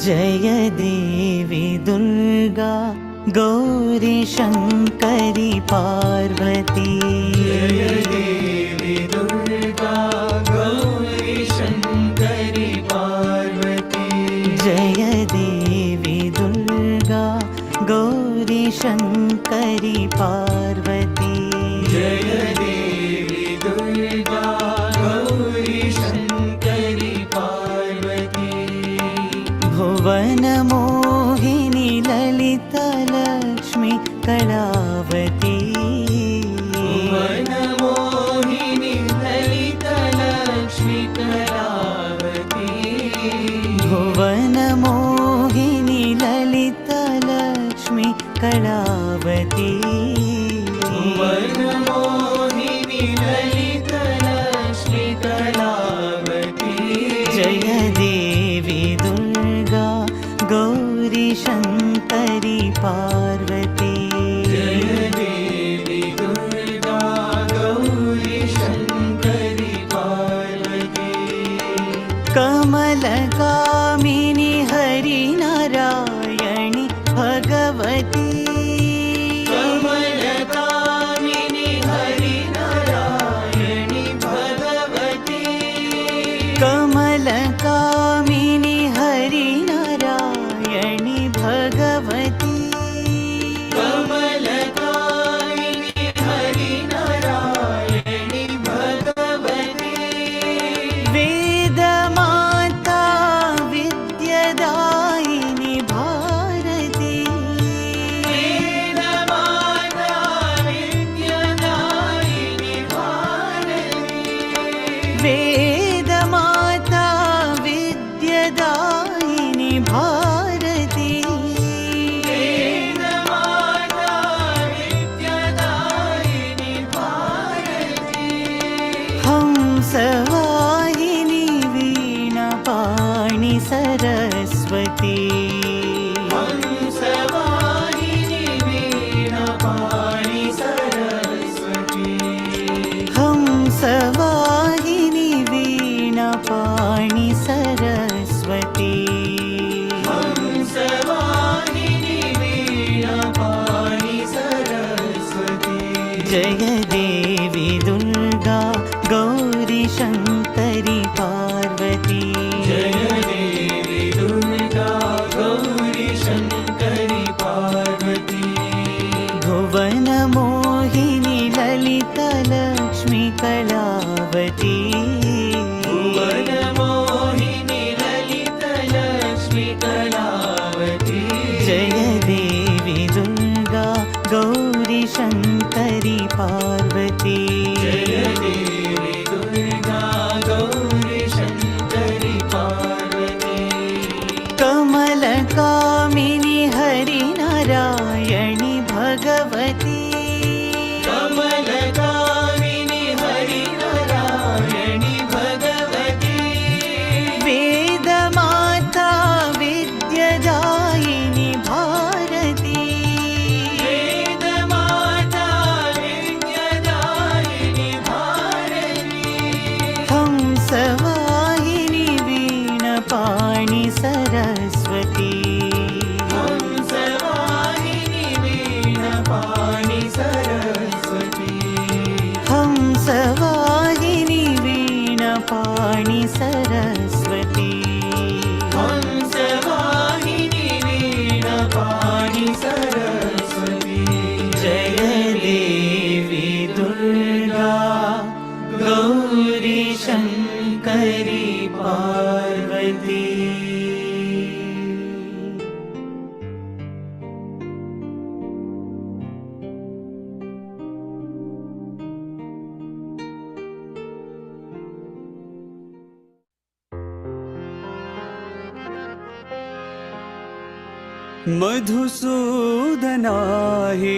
जय देवी दुर्गा गौरी शंकरी पार्वती। जय देवी दुर्गा गौरी शंकरी पार्वती। जय देवी दुर्गा गौरी शंकरी पार्वती। जय देवी दुर्गा गौरी शंकरी पार्वती। भुवन मोहिनी ललिता लक्ष्मी कलावती। भुवन मोहिनी ललिता लक्ष्मी कलावती। भुवन मोहिनी ललिता लक्ष्मी कलावती। भुवन मोहिनी ललिता लक्ष्मी कलावती। जय देवी दुर्गा गौरी शंकरी पार्वती। जय देवी दुर्गा गौरी शंकरी पार्वती। कमलकामिनी हरि नारायणी भगवती। कमलकामिनी हरि नारायणी भगवती। कमलकामिनी हरि नारायणी भगवती। कमलकामिनी हरि नारायणी भगवती। वेदमाता विद्यादायिनी भारती। वेदमाता विद्यादायिनी भारती। वेदमाता विद्यादायिनी भारती। वेदमाता विद्यादायिनी भारती। हंसवाहिनी वीणापाणि सरस्वती। हंसवाहिनी वीणापाणि सरस्वती। हंसवाहिनी वीणापाणि सरस्वती। हंसवाहिनी वीणापाणि सरस्वती। जय देवी दुर्गा गौरी शंकरी पार्वती। जय देवी दुर्गा गौरी शंकरी पार्वती। भुवन मोहिनी ललिता लक्ष्मी कलावती। भुवन मोहिनी ललिता लक्ष्मी कलावती। जय देवी दुर्गा गौरी शंकरी पार्वती। जय देवी दुर्गा गौरी शंकरी पार्वती। कमलकामिनी हरि नारायणी भगवती। कमलकामिनी हरि नारायणी भगवती। वेदमाता विद्यादायिनी भारती। वेदमाता विद्यादायिनी भारती। हंसवाहिनी वीणापाणि सरस्वती। हंसवाहिनी वीणापाणि सरस्वती। हंसवाहिनी वीणापाणि सरस्वती। हंसवाहिनी वीणापाणि सरस्वती। जय देवी दुर्गा गौरी शंकरी पार्वती। मधुसूदना हे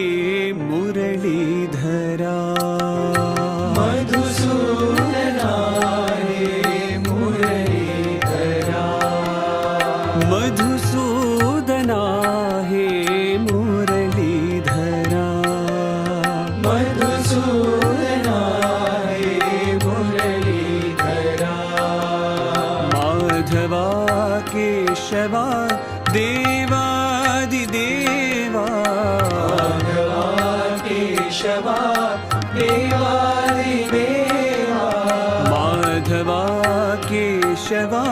मुरलीधरा। मधुसूदना हे मुरलीधरा। मधुसूदना हे मुरलीधरा। मधुसूदना हे मुरलीधरा। माधवा केशवा देवादिदेवा माधवा केशवा देवादिदेवा माधवा केशवा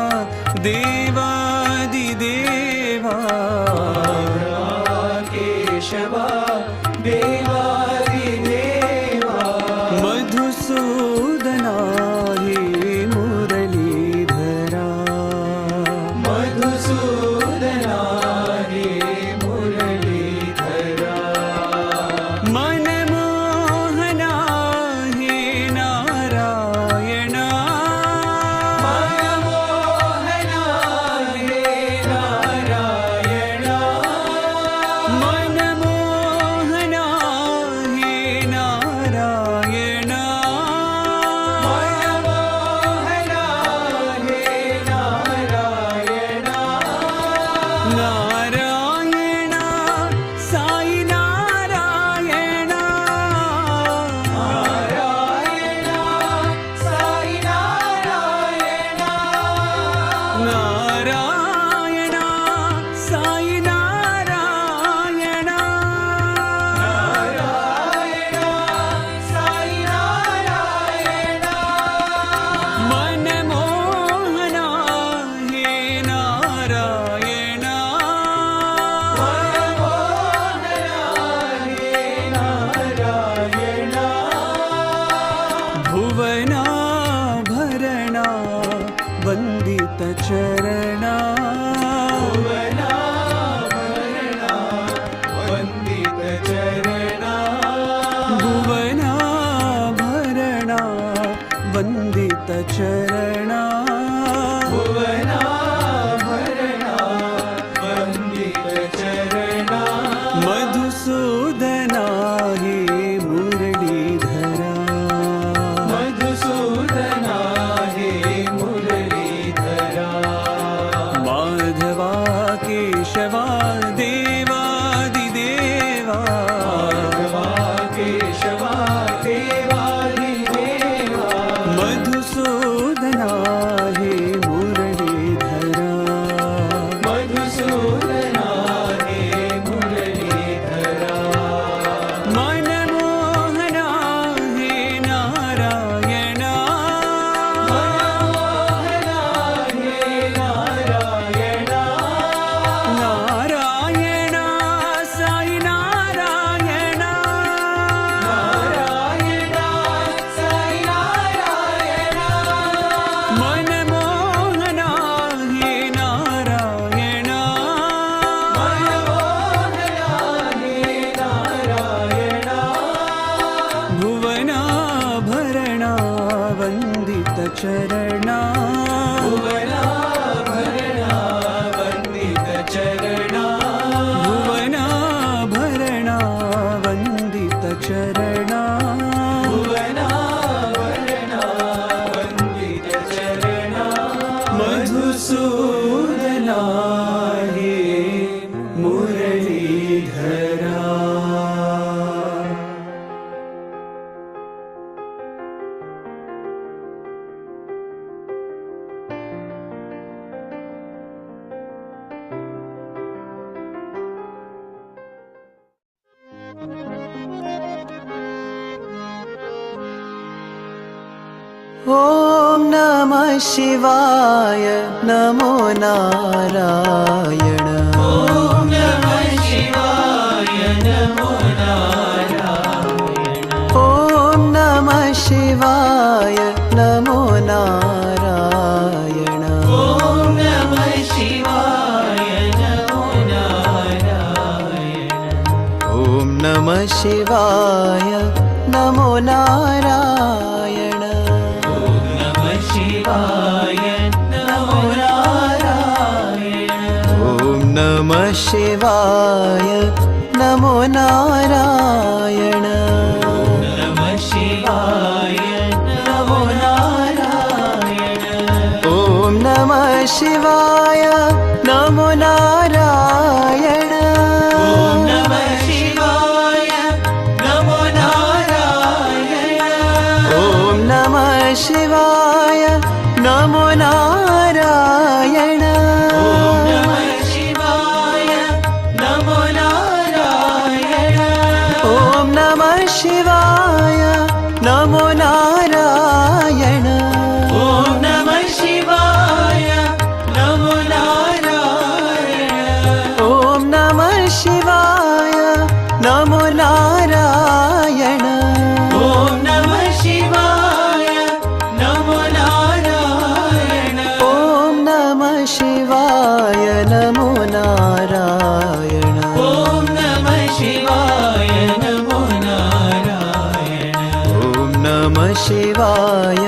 देवादिदेवा माधवा केशवा देवादिदेवा मधुसूदना हे मुरलीधरा मधुसूदना हे मुरलीधरा मनमोहना हे नारायणा मनमोहना हे नारायणा मनमोहना हे नारायणा मनमोहना हे नारायणा नारायण साई नारायण नारायण साई नारायण नारायण साई नारायण नारायण साई नारायण मनमोहना हे नारायण मनमोहना हे नारायण भुवना भरणा वन्दित चरणा भुवना भरणा वन्दित चरणा भुवना भरणा वन्दित चरणा भुवना भरणा वन्दित चरणा मधुसूदना हे मुरलीधरा मधुसूदना हे मुरलीधरा माधवा केशवा देवादिदेवा माधवा केशवा देवादिदेवा मधुसूदना हे मुरलीधरा मधुसूदना हे मुरलीधरा मनमोहना हे नारायण मनमोहना हे नारायण नारायण साई नारायण नारायण साई नारायण मनमोहना हे नारायण मनमोहना हे नारायण भुवना भरणा वन्दित चरणा भुवना भरणा वन्दित चरणा भुवना भरणा वन्दित चरणा भुवना भरणा वन्दित चरणा मधुसूदना हे मुरलीधरा ॐ नमः शिवाय नमो नारायण ॐ नमः शिवाय नमो नारायण ॐ नमः शिवाय नमो नारायण ॐ नमः शिवाय नमो नारायण ॐ नमः शिवाय नमो नारायण नमः शिवाय नमो नारायण ॐ नमः शिवाय नमो नारायण नमः शिवाय नमो नारायण ॐ नमः शिवाय नमो नारायण ॐ नमः शिवाय नमो नारायण ॐ नमः शिवाय नमो नारायण ॐ शिवाय नमो नारायण। ॐ नमः शिवाय नमो नारायण। ॐ नमः शिवाय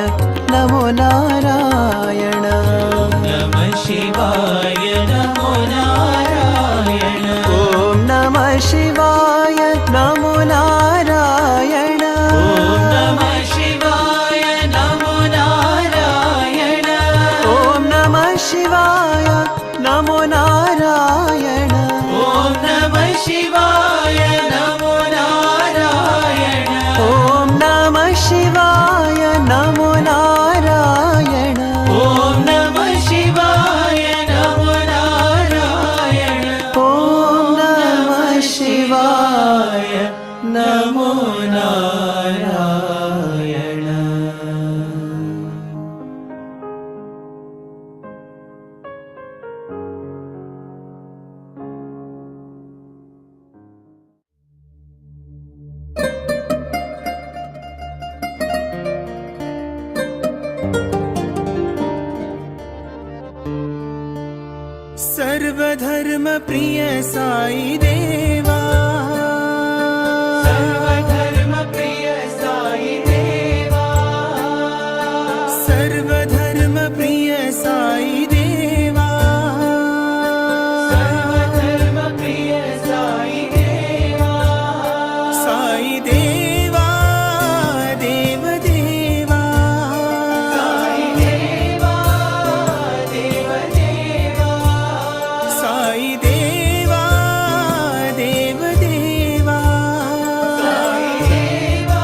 नमो नारायण। नमः शिवाय नमो नारायण। ॐ नमः शिवाय नमो नारायण। ॐ नमः शिवाय नमो नारायण। ॐ नमः शिवाय नमो नारायण। ॐ नमः शिवाय नमो नारायण। ॐ नमः शिवाय नमो नारायण। ॐ नमः शिवाय नमो नारायण। ॐ नमः शिवाय नमो नारायण। सर्वधर्म प्रिय साई देवा, सर्वधर्म प्रिय साई देवा। सर्वधर्म प्रिय साई देवा, सर्वधर्म प्रिय साई देवा। साई देवा देव देवा, साई देवा देव देवा। साई देवा देव देवा, साई देवा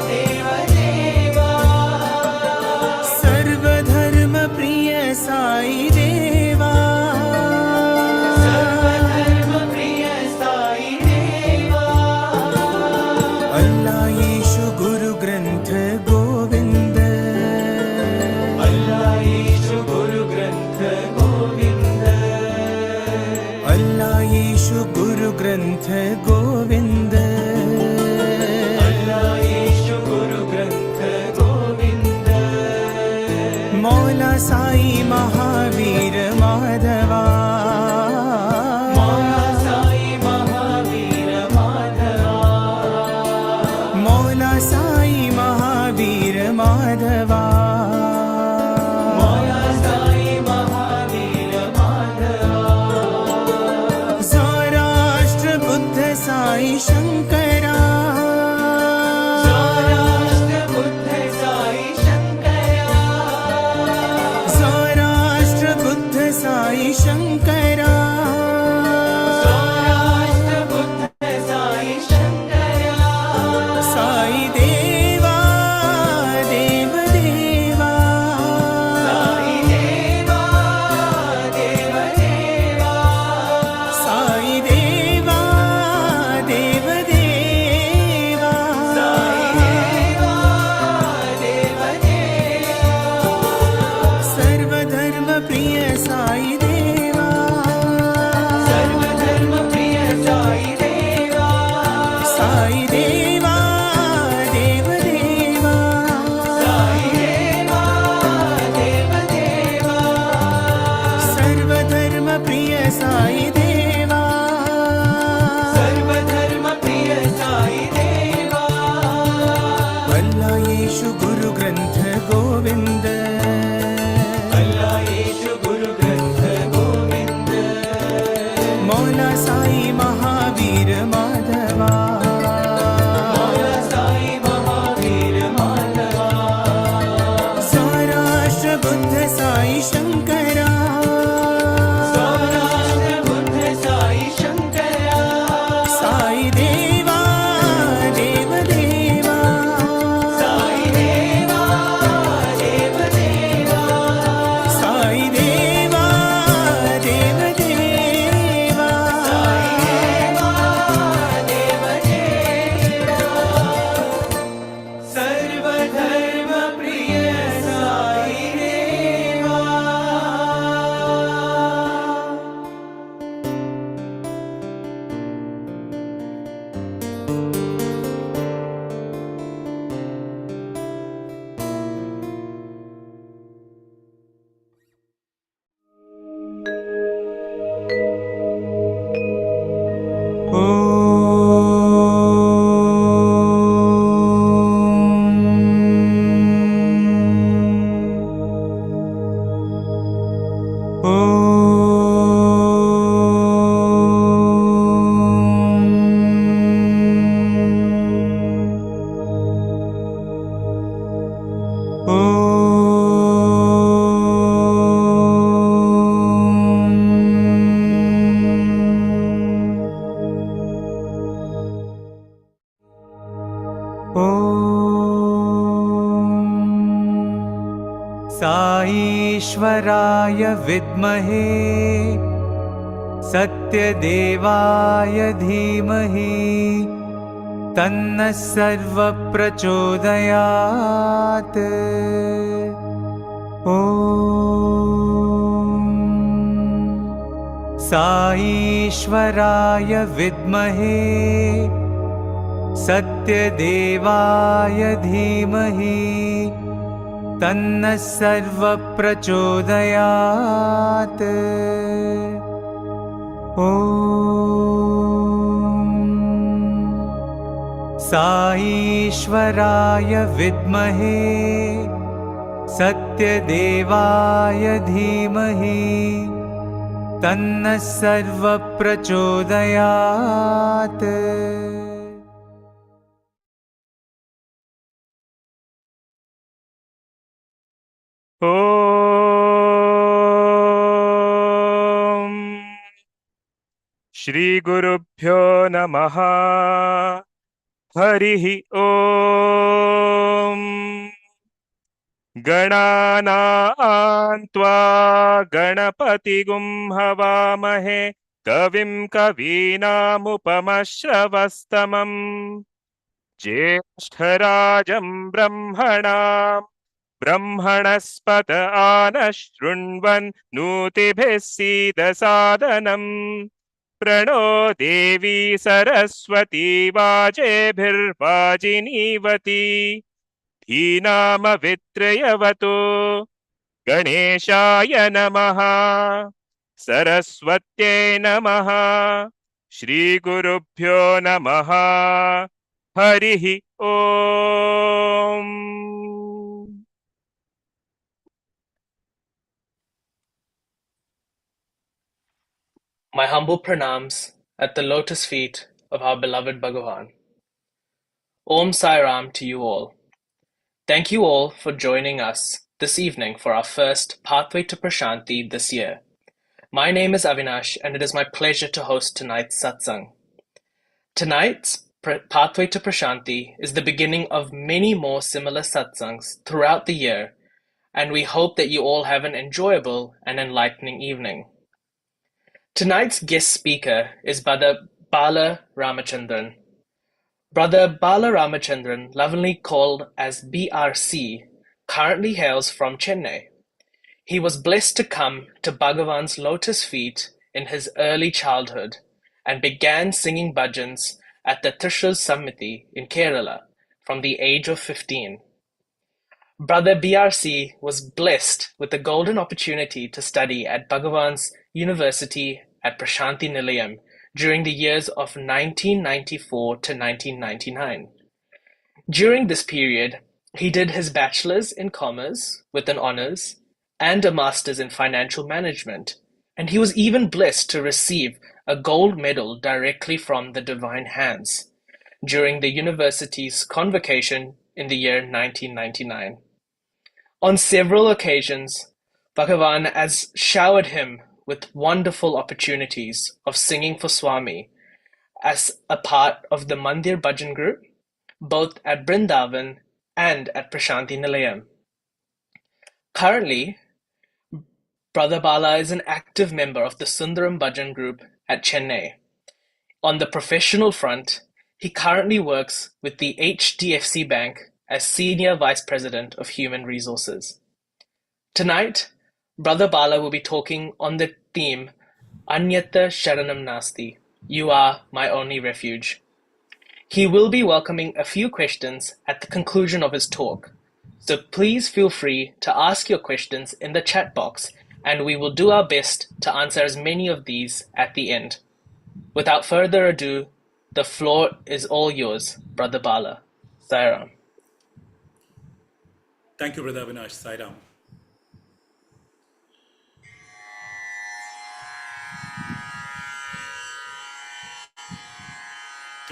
देव देवा। सर्वधर्म प्रिय साई देवा, सर्वधर्म प्रिय साई देवा। अल्लाह यीशु गुरु ग्रंथ गोविंद, अल्लाह यीशु गुरु ग्रंथ गोविंद। अल्लाह यीशु गुरु ग्रंथ गोविंद, अल्लाह यीशु गुरु ग्रंथ गोविंद। मौला साई महावीर माधवा, मौला साई महावीर माधवा। मौला साई महावीर माधवा, मौला साई महावीर माधवा। सौराष्ट्र बुद्ध साई शंकरा, सौराष्ट्र बुद्ध साई शंकरा। सौराष्ट्र बुद्ध साई शंकरा, सौराष्ट्र बुद्ध साई शंकरा। साई देवा देव देवा, साई देवा देव देवा। साई देवा देव देवा, साई देवा देव देवा। सर्वधर्म प्रिय साई देवा, सर्वधर्म प्रिय साई देवा। साई देवा देव देवा, साई देवा देव देवा। सर्वधर्म प्रिय साई देवा, सर्वधर्म प्रिय साई देवा। अल्लाह यीशु गुरु ग्रंथ गोविंद, अल्लाह यीशु गुरु ग्रंथ गोविंद। मौला साई महावीर माधवा, मौला साई महावीर माधवा। सौराष्ट्र बुद्ध साई शंकरा, सौराष्ट्र बुद्ध साईश्वराय विद्महे सत्यदेवाय धीमहि तन्नः सर्वप्रचोदयात्। ॐ साईश्वराय विद्महे सत्यदेवाय धीमहि तन्नः सर्वप्रचोदयात्। ॐ साईश्वराय विद्महे सत्यदेवाय धीमहि तन्नः सर्वप्रचोदयात्। ॐ श्रीगुरुभ्यो नमः। हरिः ॐ। गणानां त्वा गणपतिगुं हवामहे कविं कवीनामुपमश्रवस्तमम् ज्येष्ठराजं ब्रह्मणाम् ब्रह्मणस्पत आनशृण्वन् नूतिभिः सीदसादनम् प्रणो देवी सरस्वती वाजेभिर्वाजिनीवती धीनामवित्रयवतु। गणेशाय नमः। सरस्वत्यै नमः। श्रीगुरुभ्यो नमः। हरिः ॐ। My humble pranams at the lotus feet of our beloved Bhagawan. Om Sai Ram to you all. Thank you all for joining us this evening for our first Pathway to Prashanthi this year. My name is Avinash and it is my pleasure to host tonight's satsang. Tonight's Pathway to Prashanthi is the beginning of many more similar satsangs throughout the year, and we hope that you all have an enjoyable and enlightening evening. Tonight's guest speaker is Brother Bala Ramachandran. Brother Bala Ramachandran, lovingly called as BRC, currently hails from Chennai. He was blessed to come to Bhagawan's lotus feet in his early childhood and began singing bhajans at the Trichur Samiti in Kerala from the age of 15. Brother BRC was blessed with the golden opportunity to study at Bhagawan's University at Prashanthi Nilayam during the years of 1994 to 1999. During this period, he did his bachelor's in commerce with an honors and a master's in financial management, and he was even blessed to receive a gold medal directly from the divine hands during the university's convocation in the year 1999. On several occasions, Bhagawan has showered him with wonderful opportunities of singing for Swami as a part of the Mandir Bhajan group, both at Brindavan and at Prashanthi Nilayam. Currently, Brother Bala is an active member of the Sundaram Bhajan group at Chennai. On the professional front, he currently works with the HDFC Bank as Senior Vice President of Human Resources. Tonight, Brother Bala will be talking on the theme Anyatha Sharanam Nasti. You are my only refuge. He will be welcoming a few questions at the conclusion of his talk, so please feel free to ask your questions in the chat box and we will do our best to answer as many of these at the end. Without further ado, the floor is all yours, Brother Bala. Sairam. Thank you, Brother Avinash. Sai Ram.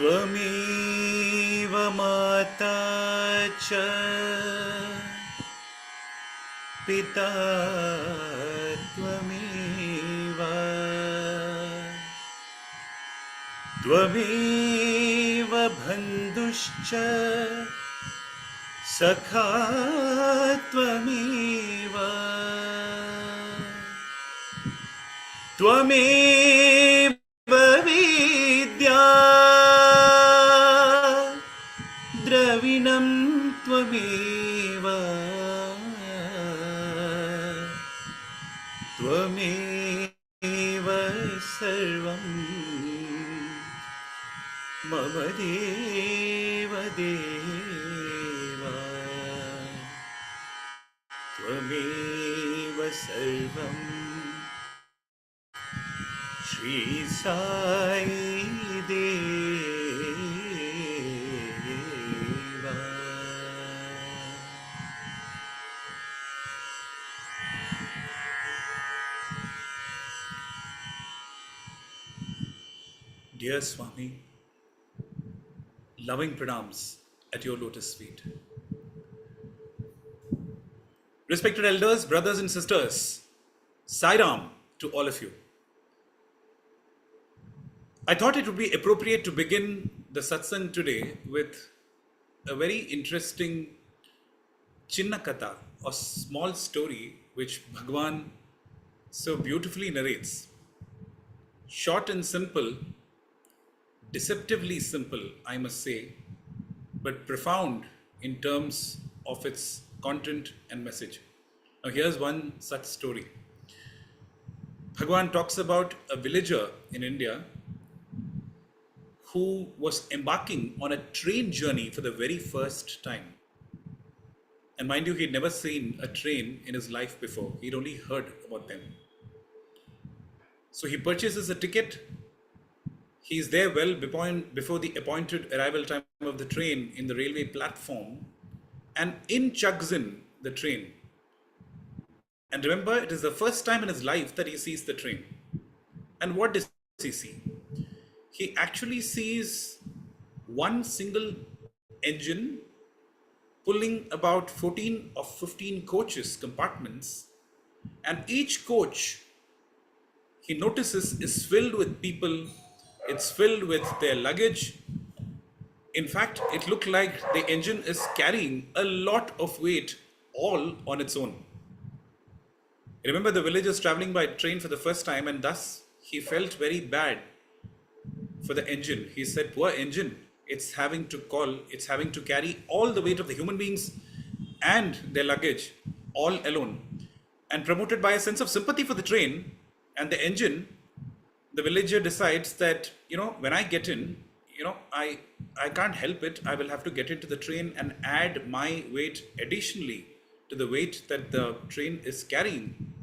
त्वमेव माता च पिता त्वमेव त्वमेव बन्धुश्च सखा त्वमेव त्वमेव विद्या द्रविणं त्वमेव त्वमेव सर्वं मम देव देवा त्वमेव सर्वं श्री साई देवा. Dear Swami, loving pranams at your lotus feet. Respected elders, brothers and sisters, Sairam to all of you. I thought it would be appropriate to begin the satsang today with a very interesting Chinnakatha, or small story which Bhagawan so beautifully narrates. Short and simple, deceptively simple, I must say, but profound in terms of its content and message. Now here's one such story. Bhagawan talks about a villager in India who was embarking on a train journey for the very first time. And mind you, he'd never seen a train in his life before. He'd only heard about them. So he purchases a ticket. He's there well before the appointed arrival time of the train in the railway platform, and in chugs in the train. And remember, it is the first time in his life that he sees the train. And what does he see? He actually sees one single engine pulling about 14 or 15 coaches, compartments, and each coach, he notices, is filled with people. It's filled with their luggage. In fact, it looked like the engine is carrying a lot of weight all on its own. Remember, the village is traveling by train for the first time, and thus he felt very bad for the engine. He said, poor engine, it's having to carry all the weight of the human beings and their luggage all alone. And promoted by a sense of sympathy for the train and the engine, the villager decides that, when I get in, I can't help it. I will have to get into the train and add my weight additionally to the weight that the train is carrying.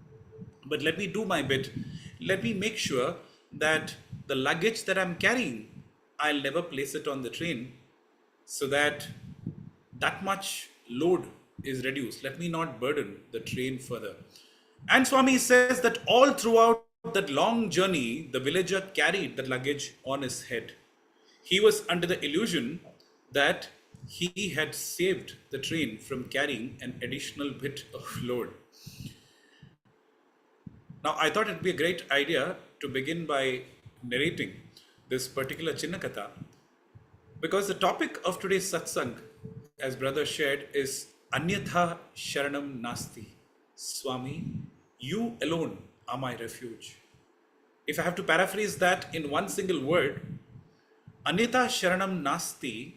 But let me do my bit. Let me make sure that the luggage that I'm carrying, I'll never place it on the train, so that much load is reduced. Let me not burden the train further. And Swami says that all throughout that long journey, the villager carried the luggage on his head. He was under the illusion that he had saved the train from carrying an additional bit of load. Now, I thought it'd be a great idea to begin by narrating this particular Chinnakatha, because the topic of today's satsang, as brother shared, is Anyatha Sharanam Nasti. Swami, you alone are my refuge. If I have to paraphrase that in one single word, Anyatha Sharanam Nasti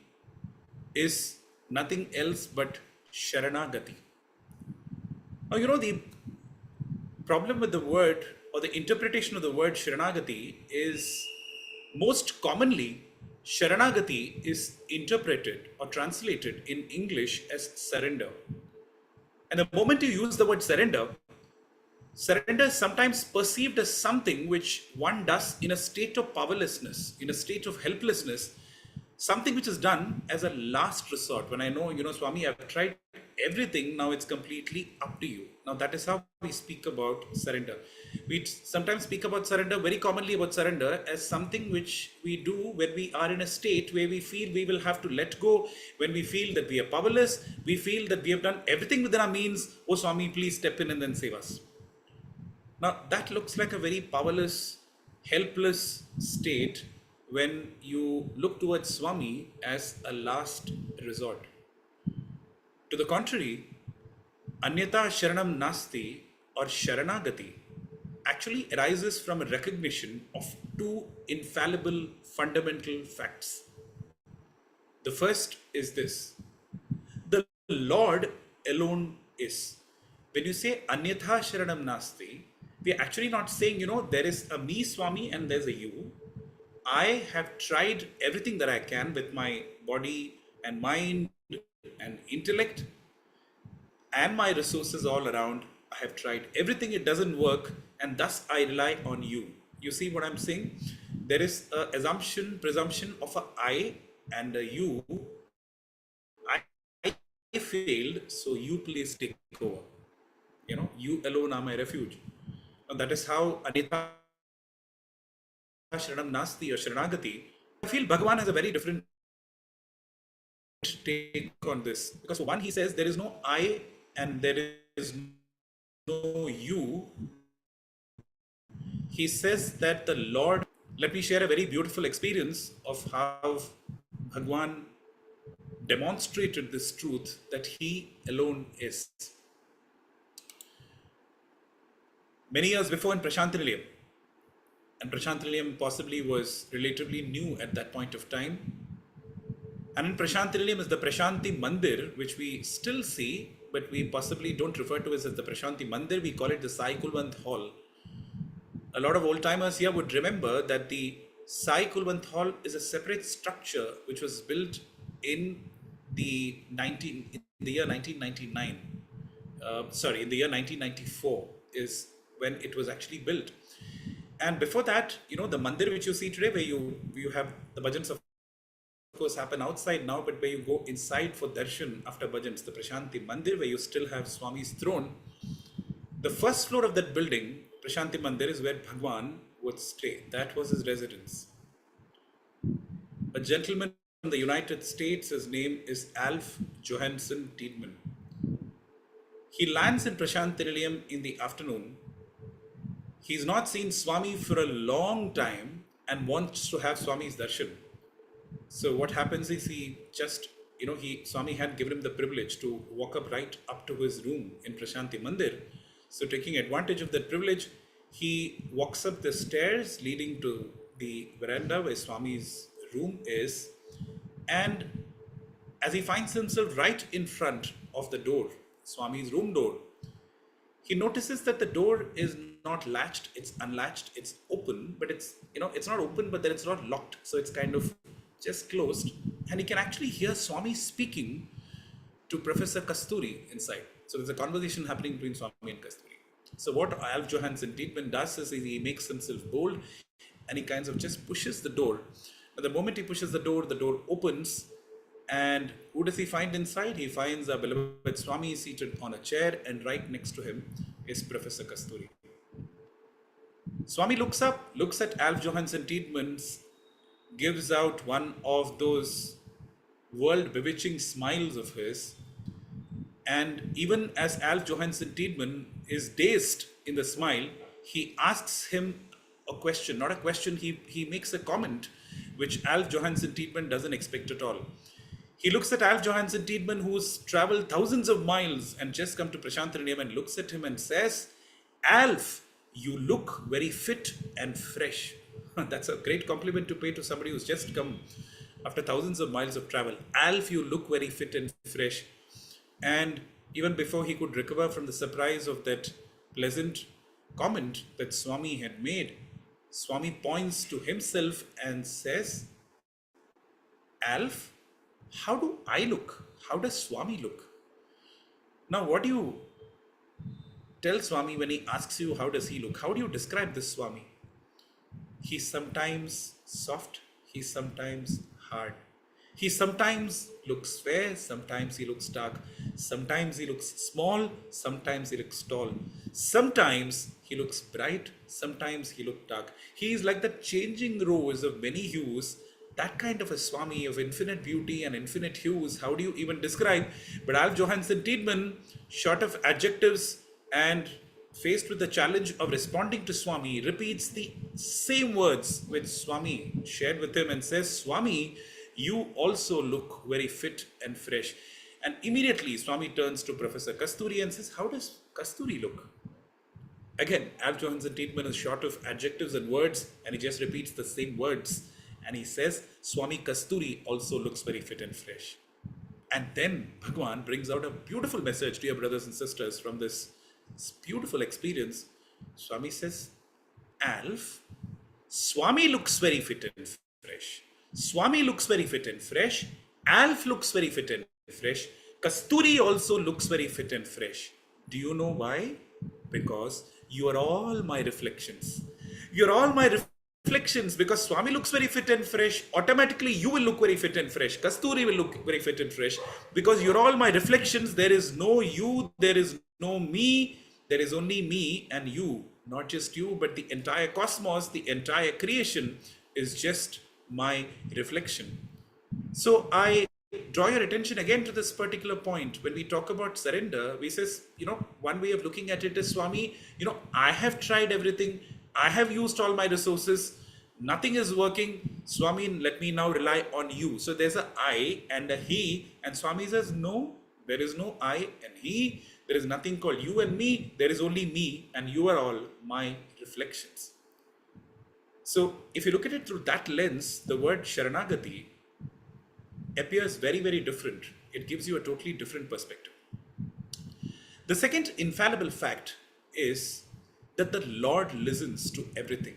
is nothing else but Sharanagati. Now, the problem with the word, or the interpretation of the word Sharanagati, is most commonly Sharanagati is interpreted or translated in English as surrender. And the moment you use the word surrender is sometimes perceived as something which one does in a state of powerlessness, in a state of helplessness, something which is done as a last resort. When I know, Swami, I've tried everything. Now it's completely up to you. Now that is how we speak about surrender. We sometimes speak about surrender, very commonly about surrender, as something which we do when we are in a state where we feel we will have to let go, when we feel that we are powerless, we feel that we have done everything within our means. Oh Swami, please step in and then save us. Now that looks like a very powerless, helpless state when you look towards Swami as a last resort. To the contrary, Anyatha Sharanam Nasti or Sharanagati actually arises from a recognition of two infallible fundamental facts. The first is this: the Lord alone is. When you say Anyatha Sharanam Nasti, we are actually not saying, there is a me Swami and there's a you. I have tried everything that I can with my body and mind and intellect and my resources all around. I have tried everything, it doesn't work, and thus I rely on you. You see what I'm saying? There is a presumption of a I and a you. I failed, so you please take over. You alone are my refuge. And that is how Anita Sharanam Nasti or Sharanagati. I feel Bhagawan has a very different take on this, because for one, he says there is no I and there is no you. He says that the Lord, let me share a very beautiful experience of how Bhagawan demonstrated this truth that he alone is. Many years before in Prashanthi Nilayam, and Prashanthi Nilayam possibly was relatively new at that point of time. And in Prashanthi Nilayam is the Prashanthi Mandir, which we still see, but we possibly don't refer to it as the Prashanthi Mandir. We call it the Sai Kulwant Hall. A lot of old timers here would remember that the Sai Kulwant Hall is a separate structure which was built in the year 1999. In the year 1994 is when it was actually built. And before that, the mandir which you see today, where you have the bhajans, of course, happen outside now, but where you go inside for darshan after bhajans, the Prashanthi Mandir, where you still have Swami's throne. The first floor of that building, Prashanthi Mandir, is where Bhagawan would stay. That was his residence. A gentleman from the United States, his name is Alf Johansson Tiedemann. He lands in Prashanthi Nilayam in the afternoon. He's not seen Swami for a long time and wants to have Swami's darshan. So what happens is he just, Swami had given him the privilege to walk right up to his room in Prashanthi Mandir. So taking advantage of that privilege, he walks up the stairs leading to the veranda where Swami's room is. And as he finds himself right in front of the door, Swami's room door, he notices that the door is not latched, it's unlatched, it's open, but it's not open, but then it's not locked. So it's kind of just closed. And he can actually hear Swami speaking to Professor Kasturi inside. So there's a conversation happening between Swami and Kasturi. So what Alf Johansson Tiedemann does is he makes himself bold and he kind of just pushes the door. But the moment he pushes the door opens. And who does he find inside? He finds our beloved Swami seated on a chair, and right next to him is Professor Kasturi. Swami looks up, looks at Alf Johansson Tiedemann, gives out one of those world bewitching smiles of his. And even as Alf Johansson Tiedemann is dazed in the smile, he asks him a question, not a question, he makes a comment which Alf Johansson Tiedemann doesn't expect at all. He looks at Alf Johansson Tiedemann, who's traveled thousands of miles and just come to Prashanthi Nilayam, and looks at him and says, Alf, you look very fit and fresh. That's a great compliment to pay to somebody who's just come after thousands of miles of travel. Alf, you look very fit and fresh. And even before he could recover from the surprise of that pleasant comment that Swami had made, Swami points to himself and says, Alf, how do I look? How does Swami look? Now, what do you tell Swami when he asks you how does he look? How do you describe this Swami? He's sometimes soft, he's sometimes hard. He sometimes looks fair, sometimes he looks dark, sometimes he looks small, sometimes he looks tall, sometimes he looks bright, sometimes he looks dark. He is like the changing rose of many hues, that kind of a Swami of infinite beauty and infinite hues. How do you even describe? But Alf Johansen Tiedemann, short of adjectives and faced with the challenge of responding to Swami, repeats the same words which Swami shared with him and says, Swami, you also look very fit and fresh. And immediately Swami turns to Professor Kasturi and says, how does Kasturi look? Again, Alf Johansen Tiedemann is short of adjectives and words, and he just repeats the same words. And he says, Swami Kasturi also looks very fit and fresh. And then Bhagawan brings out a beautiful message to your brothers and sisters from this beautiful experience. Swami says, Alf, Swami looks very fit and fresh. Swami looks very fit and fresh. Alf looks very fit and fresh. Kasturi also looks very fit and fresh. Do you know why? Because you are all my reflections. You're all my reflections. Because Swami looks very fit and fresh, automatically you will look very fit and fresh. Kasturi will look very fit and fresh. Because you're all my reflections. There is no you, there is no me, there is only me and you. Not just you, but the entire cosmos, the entire creation is just my reflection. So I draw your attention again to this particular point. When we talk about surrender, we says, one way of looking at it is, Swami, I have tried everything. I have used all my resources. Nothing is working. Swami, let me now rely on you. So there's a I and a he. And Swami says, no, there is no I and he. There is nothing called you and me. There is only me and you are all my reflections. So if you look at it through that lens, the word Sharanagati appears very, very different. It gives you a totally different perspective. The second infallible fact is that the Lord listens to everything.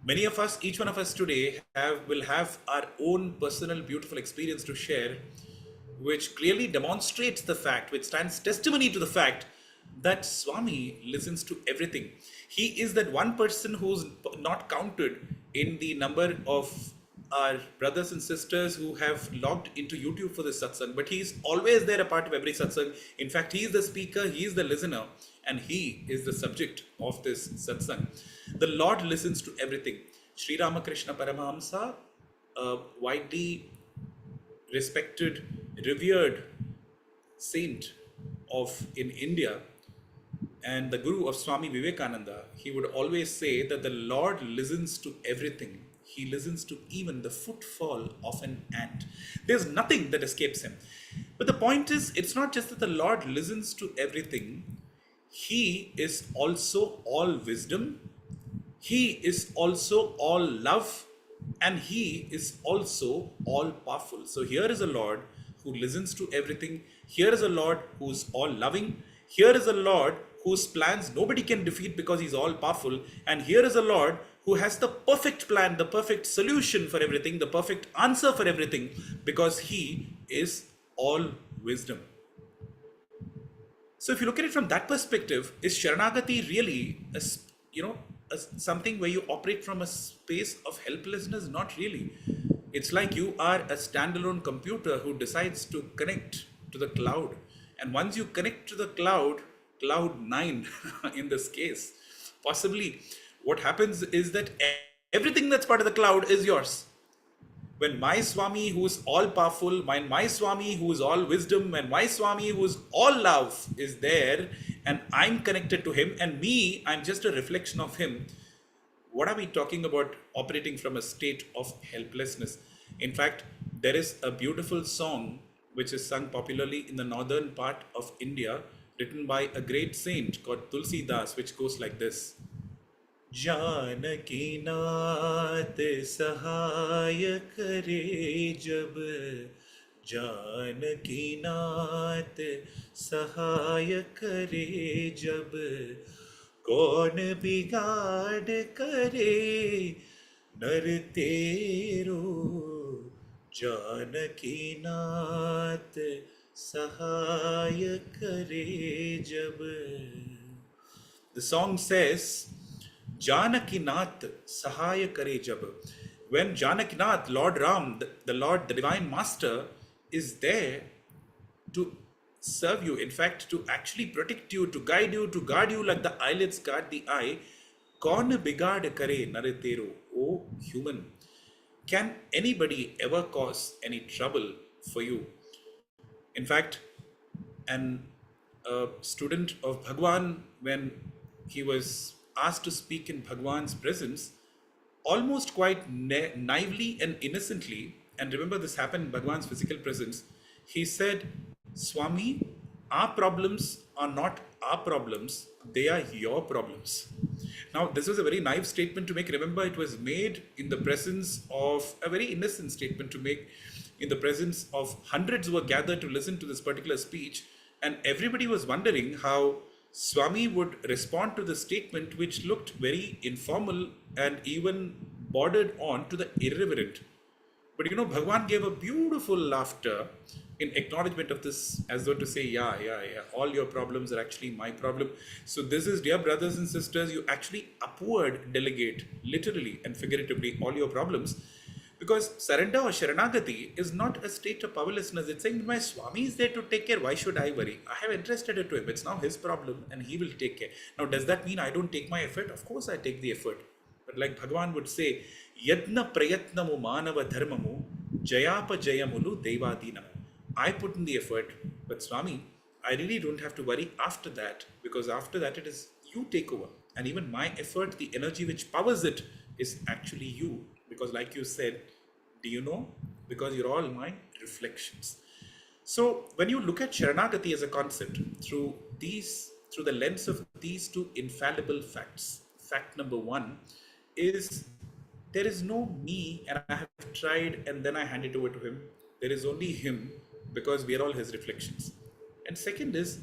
Many of us, each one of us today will have our own personal beautiful experience to share, which clearly demonstrates the fact, which stands testimony to the fact that Swami listens to everything. He is that one person who's not counted in the number of our brothers and sisters who have logged into YouTube for this satsang, but he's always there, a part of every satsang. In fact, he is the speaker, he is the listener, and he is the subject of this satsang. The Lord listens to everything. Sri Ramakrishna Paramahamsa, a widely respected, revered saint in India, and the guru of Swami Vivekananda, he would always say that the Lord listens to everything. He listens to even the footfall of an ant. There's nothing that escapes him. But the point is, it's not just that the Lord listens to everything. He is also all wisdom. He is also all love. And he is also all powerful. So here is a Lord who listens to everything. Here is a Lord who's all loving. Here is a Lord whose plans nobody can defeat because he's all powerful. And here is a Lord who has the perfect plan, the perfect solution for everything, the perfect answer for everything, because he is all wisdom. So if you look at it from that perspective, is Sharanagati really something where you operate from a space of helplessness? Not really. It's like you are a standalone computer who decides to connect to the cloud. And once you connect to the cloud 9 in this case, possibly what happens is that everything that's part of the cloud is yours. When my Swami, who is all powerful, my Swami, who is all wisdom, and my Swami, who is all love, is there, and I'm connected to him, and me, I'm just a reflection of him. What are we talking about operating from a state of helplessness? In fact, there is a beautiful song which is sung popularly in the northern part of India, written by a great saint called Tulsi Das, which goes like this. Janaki nath sahaya kare jab, Janaki nath sahaya kare jab, kaun bigad kare nar tero, Janaki nath sahaya kare jab. The song says, Janaki Nath Sahaya Kare Jab. when Janakinath, Lord Ram, the Lord, the Divine Master, is there to serve you, in fact, to actually protect you, to guard you like the eyelids guard the eye. Kaun bigad kare nare tero, O human. Can anybody ever cause any trouble for you? In fact, an student of Bhagawan, when he was asked to speak in Bhagawan's presence, almost quite naively and innocently, and remember this happened in Bhagawan's physical presence, he said, Swami, our problems are not our problems, they are your problems. Now, this was a very naive statement to make. Remember, it was made in the presence of a very innocent statement to make in the presence of hundreds who were gathered to listen to this particular speech. And everybody was wondering how Swami would respond to the statement, which looked very informal and even bordered on to the irreverent. But Bhagavan gave a beautiful laughter in acknowledgement of this, as though to say, yeah, all your problems are actually my problem. So this is, dear brothers and sisters, you actually upward delegate, literally and figuratively, all your problems. Because surrender or Sharanagati is not a state of powerlessness. It's saying, my Swami is there to take care. Why should I worry? I have entrusted it to him. It's now his problem and he will take care. Now, does that mean I don't take my effort? Of course I take the effort. But like Bhagavan would say, Yadna prayatnamu manava dharmamu jayapa jayamulu devadinamu. I put in the effort, but Swami, I really don't have to worry after that, because after that it is you take over. And even my effort, the energy which powers it, is actually you. Because like you said, do you know? Because you're all my reflections. So when you look at Sharanagati as a concept through the lens of these two infallible facts, fact number one is there is no me and I have tried and then I hand it over to him. There is only him, because we are all his reflections. And second is,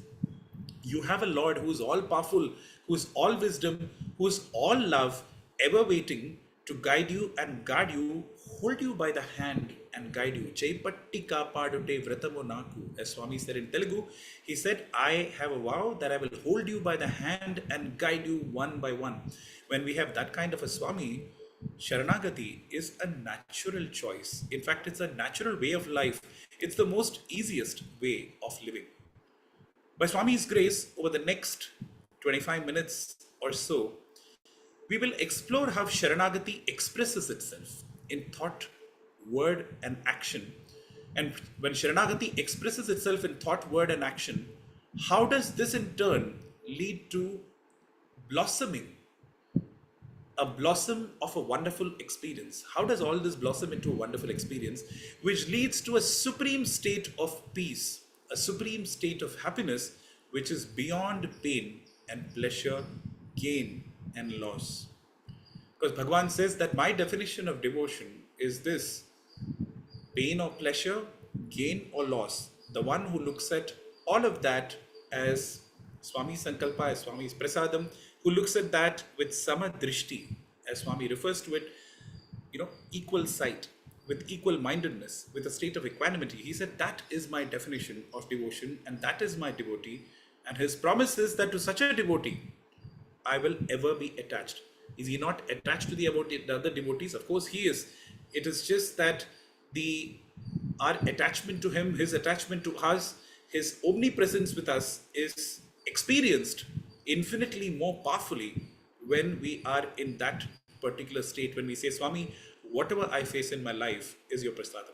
you have a Lord who is all powerful, who is all wisdom, who is all love, ever waiting to guide you and guard you, hold you by the hand and guide you. Chaipattika padute vratamo naku. As Swami said in Telugu, he said, I have a vow that I will hold you by the hand and guide you one by one. When we have that kind of a Swami, Sharanagati is a natural choice. In fact, it's a natural way of life. It's the most easiest way of living. By Swami's grace, over the next 25 minutes or so, we will explore how Sharanagati expresses itself in thought, word, and action. And when Sharanagati expresses itself in thought, word, and action, how does this in turn lead to blossoming? A blossom of a wonderful experience. How does all this blossom into a wonderful experience, which leads to a supreme state of peace, a supreme state of happiness, which is beyond pain and pleasure, gain and loss? Because Bhagavan says that my definition of devotion is this: pain or pleasure, gain or loss. The one who looks at all of that as Swami Sankalpa, as Swami's Prasadam, who looks at that with Sama Drishti, as Swami refers to it, equal sight, with equal mindedness, with a state of equanimity. He said, that is my definition of devotion, and that is my devotee. And his promise is that to such a devotee, I will ever be attached. Is he not attached to the other devotees? Of course he is. It is just that our attachment to him, his attachment to us, his omnipresence with us is experienced infinitely more powerfully when we are in that particular state, when we say, Swami, whatever I face in my life is your prasadam.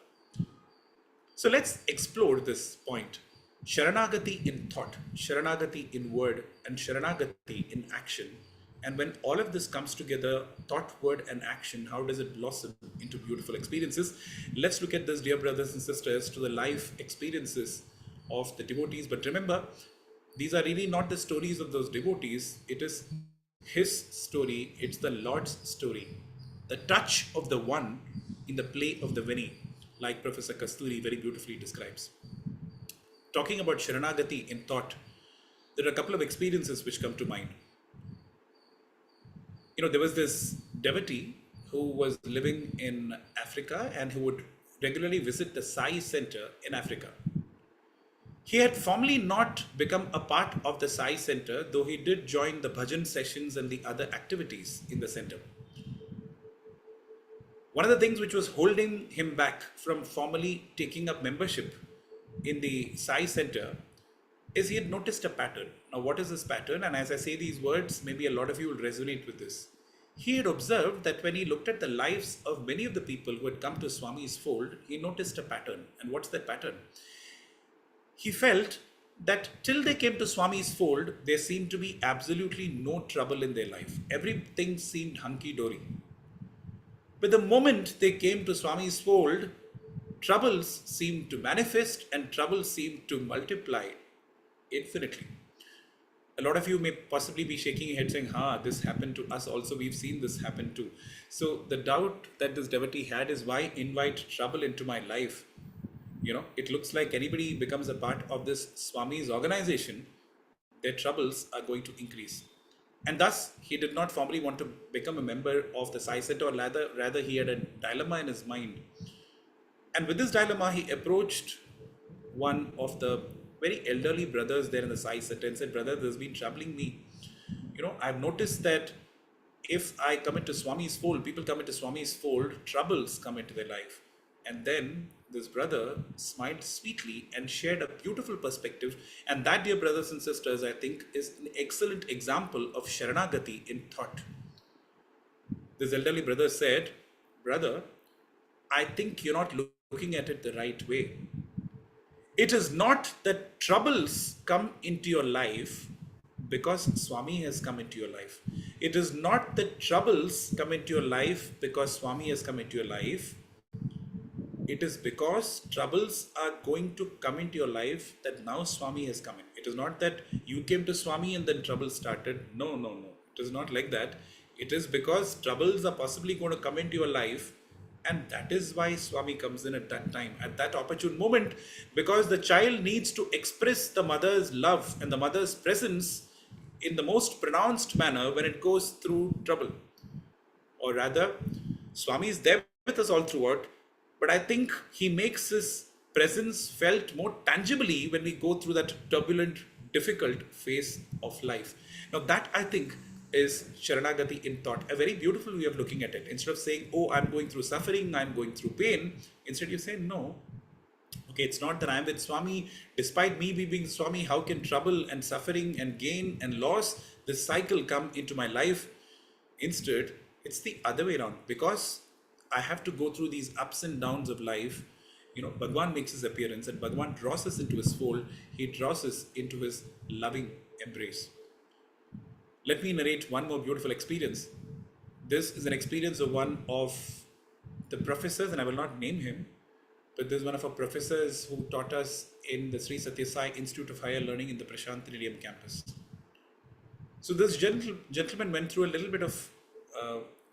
So let's explore this point. Sharanagati in thought, Sharanagati in word, and Sharanagati in action. And when all of this comes together, thought, word, and action, how does it blossom into beautiful experiences? Let's look at this, dear brothers and sisters, to the life experiences of the devotees. But remember, these are really not the stories of those devotees. It is his story. It's the Lord's story. The touch of the one in the play of the many, like Professor Kasturi very beautifully describes. Talking about Sharanagati in thought, there are a couple of experiences which come to mind. There was this devotee who was living in Africa and who would regularly visit the Sai Center in Africa. He had formally not become a part of the Sai Center, though he did join the bhajan sessions and the other activities in the center. One of the things which was holding him back from formally taking up membership in the Sai Center is he had noticed a pattern. Now, what is this pattern? And as I say these words, maybe a lot of you will resonate with this. He had observed that when he looked at the lives of many of the people who had come to Swami's fold, he noticed a pattern. And what's that pattern? He felt that till they came to Swami's fold, there seemed to be absolutely no trouble in their life. Everything seemed hunky-dory. But the moment they came to Swami's fold, troubles seemed to manifest and troubles seemed to multiply infinitely. A lot of you may possibly be shaking your head saying, this happened to us also, we've seen this happen too. So the doubt that this devotee had is, why invite trouble into my life? It looks like anybody becomes a part of this Swami's organization, their troubles are going to increase. And thus, he did not formally want to become a member of the Sai Center, or rather he had a dilemma in his mind. And with this dilemma, he approached one of the very elderly brothers there in the Sai Center and said, brother, this has been troubling me. I've noticed that if I come into Swami's fold, people come into Swami's fold, troubles come into their life. And then this brother smiled sweetly and shared a beautiful perspective. And that, dear brothers and sisters, I think is an excellent example of Sharanagati in thought. This elderly brother said, brother, I think you're not looking at it the right way. It is not that troubles come into your life because Swami has come into your life. It is not that troubles come into your life because Swami has come into your life. It is because troubles are going to come into your life that now Swami has come in. It is not that you came to Swami and then trouble started. No. It is not like that. It is because troubles are possibly going to come into your life, and that is why Swami comes in at that time, at that opportune moment, because the child needs to express the mother's love and the mother's presence in the most pronounced manner when it goes through trouble. Or rather, Swami is there with us all throughout, but I think he makes his presence felt more tangibly when we go through that turbulent, difficult phase of life. Now that, I think, is Sharanagati in thought, a very beautiful way of looking at it. Instead of saying, I'm going through suffering, I'm going through pain, instead you say, no, okay, it's not that I'm with Swami. Despite me being Swami, how can trouble and suffering and gain and loss, this cycle come into my life? Instead, it's the other way around. Because I have to go through these ups and downs of life, Bhagawan makes his appearance and Bhagawan draws us into his fold. He draws us into his loving embrace. Let me narrate one more beautiful experience. This is an experience of one of the professors, and I will not name him, but this is one of our professors who taught us in the Sri Sathya Sai Institute of Higher Learning in the Prashanthi Nilayam campus. So this gentleman went through a little bit of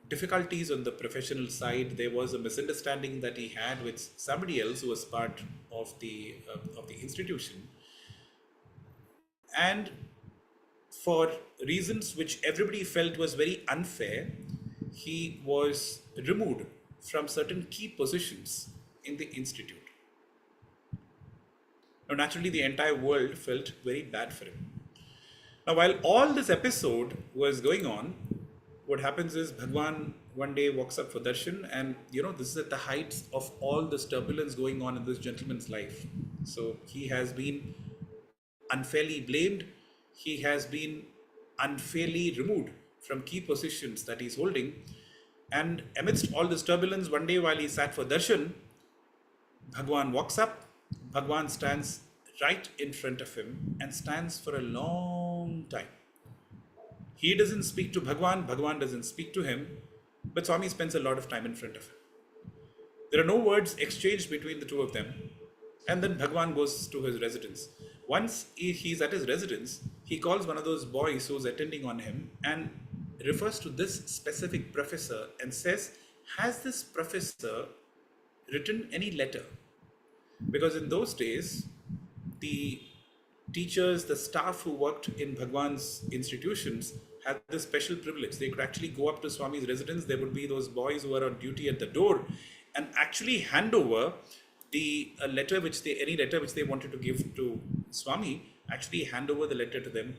difficulties on the professional side. There was a misunderstanding that he had with somebody else who was part of the institution, and for reasons which everybody felt was very unfair, he was removed from certain key positions in the institute. Now, naturally, the entire world felt very bad for him. Now, while all this episode was going on, what happens is Bhagawan one day walks up for darshan, and this is at the heights of all this turbulence going on in this gentleman's life. So he has been unfairly blamed. He has been unfairly removed from key positions that he's holding. And amidst all this turbulence, one day while he sat for darshan, Bhagawan walks up. Bhagawan stands right in front of him and stands for a long time. He doesn't speak to Bhagawan, Bhagawan doesn't speak to him, but Swami spends a lot of time in front of him. There are no words exchanged between the two of them. And then Bhagawan goes to his residence. Once he's at his residence, he calls one of those boys who's attending on him and refers to this specific professor and says, has this professor written any letter? Because in those days, the teachers, the staff who worked in Bhagwan's institutions had this special privilege. They could actually go up to Swami's residence. There would be those boys who were on duty at the door and actually hand over the letter which they wanted to give to Swami, actually hand over the letter to them.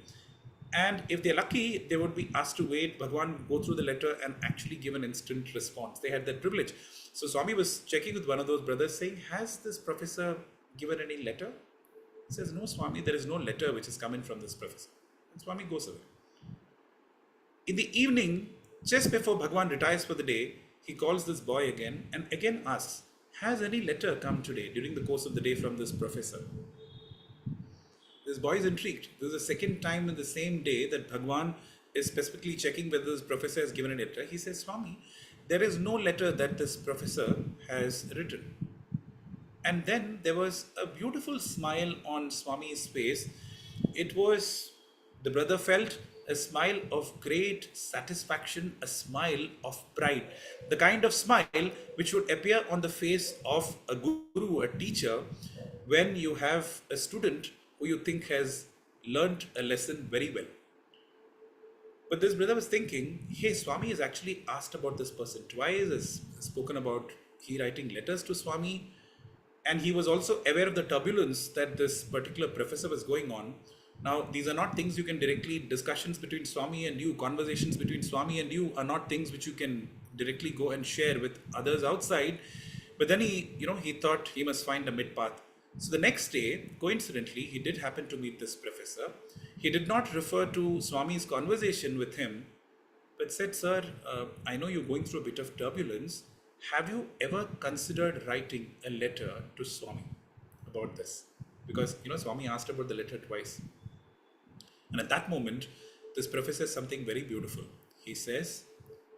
And if they're lucky, they would be asked to wait. Bhagwan would go through the letter and actually give an instant response. They had that privilege. So Swami was checking with one of those brothers saying, has this professor given any letter? He says, no, Swami, there is no letter which is coming from this professor. And Swami goes away. In the evening, just before Bhagwan retires for the day, he calls this boy again and again asks, has any letter come today during the course of the day from this professor? This boy is intrigued. This is the second time in the same day that Bhagwan is specifically checking whether this professor has given a letter. He says, Swami, there is no letter that this professor has written. And then there was a beautiful smile on Swami's face. It was, the brother felt a smile of great satisfaction, a smile of pride. The kind of smile which would appear on the face of a guru, a teacher, when you have a student who you think has learnt a lesson very well. But this brother was thinking, hey, Swami has actually asked about this person twice, has spoken about he writing letters to Swami, and he was also aware of the turbulence that this particular professor was going on. Now, these are not things you can directly, discussions between Swami and you, conversations between Swami and you are not things which you can directly go and share with others outside. But then he thought he must find a mid path. So the next day, coincidentally, he did happen to meet this professor. He did not refer to Swami's conversation with him, but said, sir, I know you're going through a bit of turbulence. Have you ever considered writing a letter to Swami about this? Because, Swami asked about the letter twice. And at that moment, this professor says something very beautiful. He says,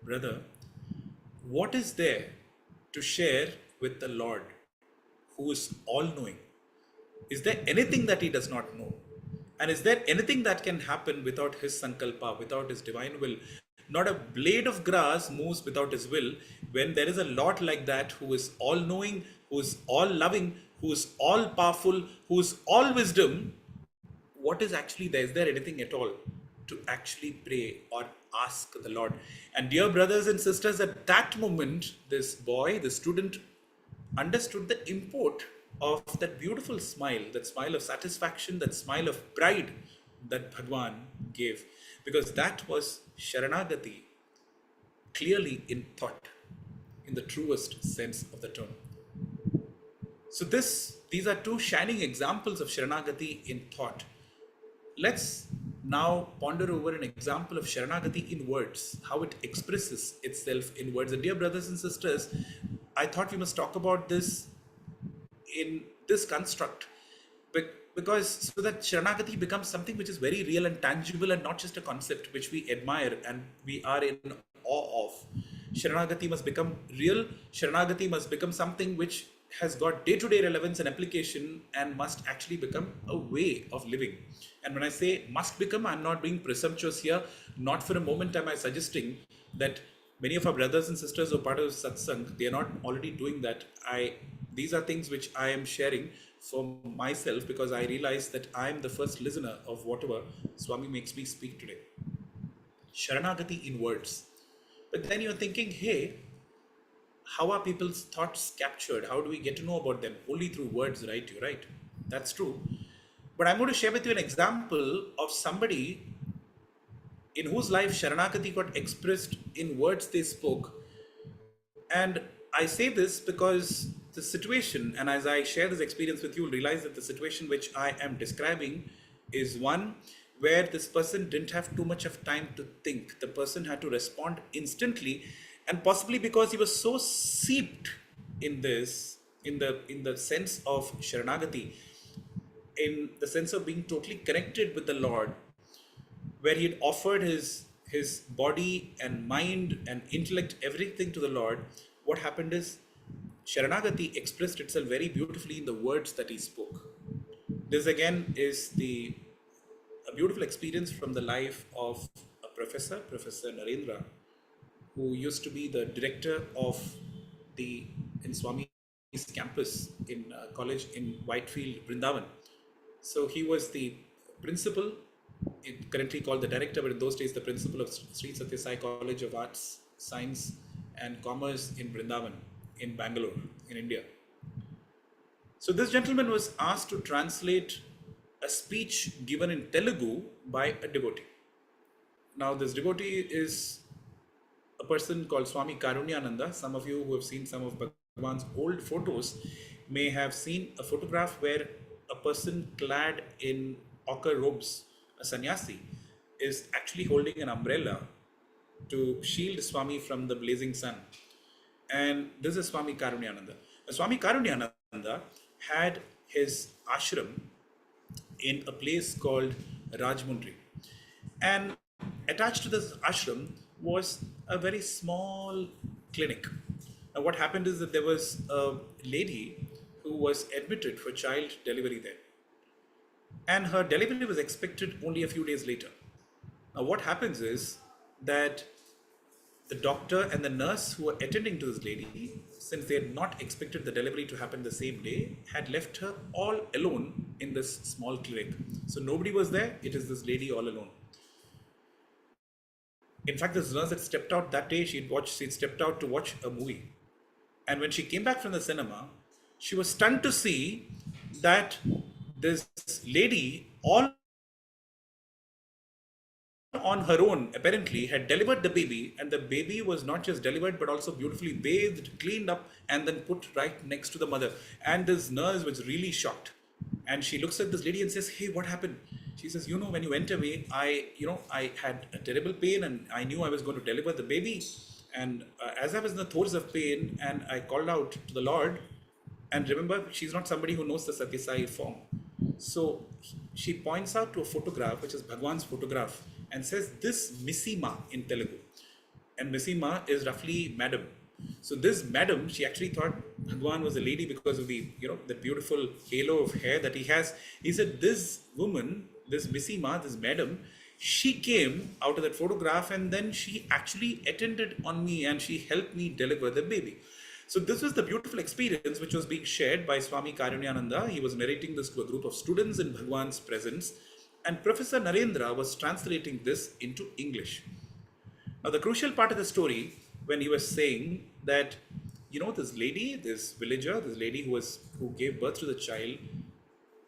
brother, what is there to share with the Lord who is all-knowing? Is there anything that he does not know? And is there anything that can happen without his sankalpa, without his divine will? Not a blade of grass moves without his will. When there is a Lord like that who is all-knowing, who is all-loving, who is all-powerful, who is all-wisdom, what is actually there? Is there anything at all to actually pray or ask the Lord? And dear brothers and sisters, at that moment, this boy, the student, understood the import of that beautiful smile, that smile of satisfaction, that smile of pride that Bhagwan gave. Because that was Sharanagati, clearly in thought, in the truest sense of the term. So these are two shining examples of Sharanagati in thought. Let's now ponder over an example of Sharanagati in words, how it expresses itself in words. And dear brothers and sisters, I thought we must talk about this in this construct, because so that Sharanagati becomes something which is very real and tangible and not just a concept which we admire and we are in awe of. Sharanagati must become real. Sharanagati must become something which has got day-to-day relevance and application and must actually become a way of living. And when I say must become, I'm not being presumptuous here. Not for a moment am I suggesting that many of our brothers and sisters who are part of satsang, they are not already doing that. These are things which I am sharing for myself because I realize that I am the first listener of whatever Swami makes me speak today. Sharanagati in words. But then you're thinking, hey, how are people's thoughts captured? How do we get to know about them? Only through words, right? You're right. That's true. But I'm going to share with you an example of somebody in whose life Sharanagati got expressed in words they spoke. And I say this because the situation, and as I share this experience with you, you'll realize that the situation which I am describing is one where this person didn't have too much of time to think. The person had to respond instantly, and possibly because he was so seeped in this, in the sense of Sharanagati, in the sense of being totally connected with the Lord, where he had offered his body and mind and intellect, everything to the Lord. What happened is Sharanagati expressed itself very beautifully in the words that he spoke. This again is a beautiful experience from the life of a professor, Professor Narendra, who used to be the director of in Swami's campus in college in Whitefield, Brindavan. So he was the principal, currently called the director, but in those days the principal of Sri Sathya Sai College of Arts, Science and Commerce in Brindavan, in Bangalore, in India. So this gentleman was asked to translate a speech given in Telugu by a devotee. Now, this devotee is a person called Swami Karunyananda. Some of you who have seen some of Bhagawan's old photos may have seen a photograph where a person clad in ochre robes, a sannyasi, is actually holding an umbrella to shield Swami from the blazing sun. And this is Swami Karunyananda. Swami Karunyananda had his ashram in a place called Rajmundri. And attached to this ashram was a very small clinic. Now, what happened is that there was a lady who was admitted for child delivery there. And her delivery was expected only a few days later. Now, what happens is that the doctor and the nurse who were attending to this lady, since they had not expected the delivery to happen the same day, had left her all alone in this small clinic. So nobody was there, it is this lady all alone. In fact, this nurse had stepped out that day, she'd stepped out to watch a movie. And when she came back from the cinema, she was stunned to see that this lady, all on her own, apparently had delivered the baby, and the baby was not just delivered but also beautifully bathed, cleaned up, and then put right next to the mother. And this nurse was really shocked, and she looks at this lady and says, "Hey, what happened?" She says, "You know, when you went away, I had a terrible pain, and I knew I was going to deliver the baby, and as I was in the throes of pain, and I called out to the Lord." And remember, she's not somebody who knows the Sathya Sai form. So she points out to a photograph, which is Bhagawan's photograph, and says, "This Missima" in Telugu. And Missima is roughly madam. So this madam, she actually thought Bhagawan was a lady because of the beautiful halo of hair that he has. He said, "This woman, this Missima, this madam, she came out of that photograph, and then she actually attended on me and she helped me deliver the baby." So this was the beautiful experience which was being shared by Swami Karunyananda. He was narrating this to a group of students in Bhagawan's presence, and Professor Narendra was translating this into English. Now, the crucial part of the story, when he was saying that, this lady, this villager, this lady who gave birth to the child,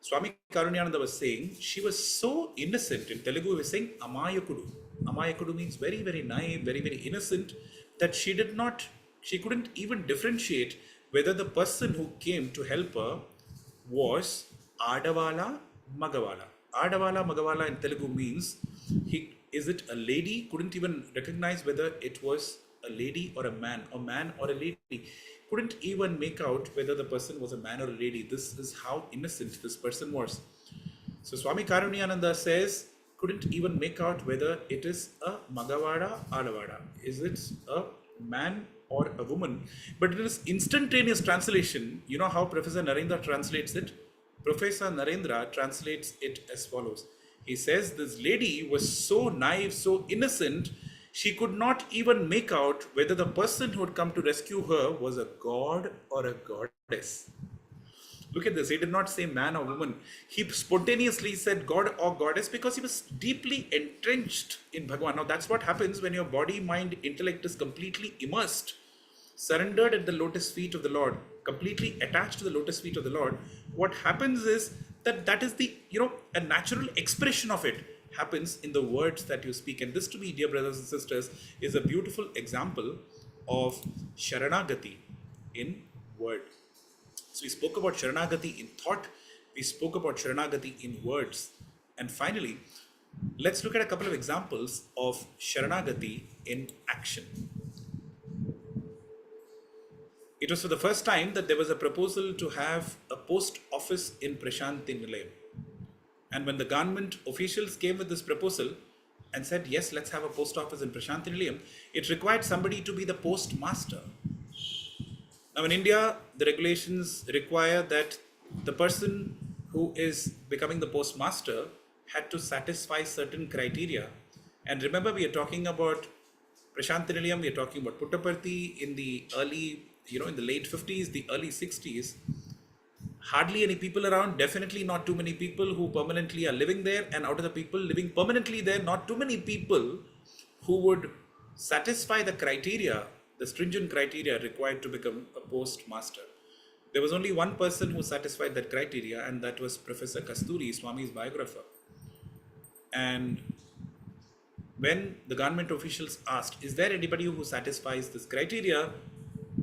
Swami Karunyananda was saying she was so innocent. In Telugu, he was saying Amayakudu. Amayakudu means very, very naive, very, very innocent, that she couldn't even differentiate whether the person who came to help her was Adavala, Magavala. Adavala, Magavala in Telugu means, is it a lady? Couldn't even recognize whether it was a lady or a man or a lady. Couldn't even make out whether the person was a man or a lady. This is how innocent this person was. So Swami Karunyananda says, couldn't even make out whether it is a Magavada, Adavada. Is it a man or a woman? But in this instantaneous translation, you know how Professor Narendra translates it? Professor Narendra translates it as follows. He says this lady was so naive, so innocent, she could not even make out whether the person who had come to rescue her was a god or a goddess. Look at this. He did not say man or woman. He spontaneously said God or goddess because he was deeply entrenched in Bhagawan. Now, that's what happens when your body, mind, intellect is completely immersed, surrendered at the lotus feet of the Lord, completely attached to the lotus feet of the Lord. What happens is that is the, a natural expression of it happens in the words that you speak. And this, to me, dear brothers and sisters, is a beautiful example of Sharanagati in word. So we spoke about Sharanagati in thought, we spoke about Sharanagati in words, and finally, let's look at a couple of examples of Sharanagati in action. It was for the first time that there was a proposal to have a post office in Prashanthi Nilayam. And when the government officials came with this proposal and said, yes, let's have a post office in Prashanthi Nilayam, it required somebody to be the postmaster. Now in India, the regulations require that the person who is becoming the postmaster had to satisfy certain criteria. And remember, we are talking about Prashanthi Nilayam, we are talking about Puttaparthi in the early, in the late 50s, the early 60s. Hardly any people around, definitely not too many people who permanently are living there, and out of the people living permanently there, not too many people who would satisfy the criteria, the stringent criteria required to become a postmaster. There was only one person who satisfied that criteria, and that was Professor Kasturi, Swami's biographer. And When the government officials asked, is there anybody who satisfies this criteria?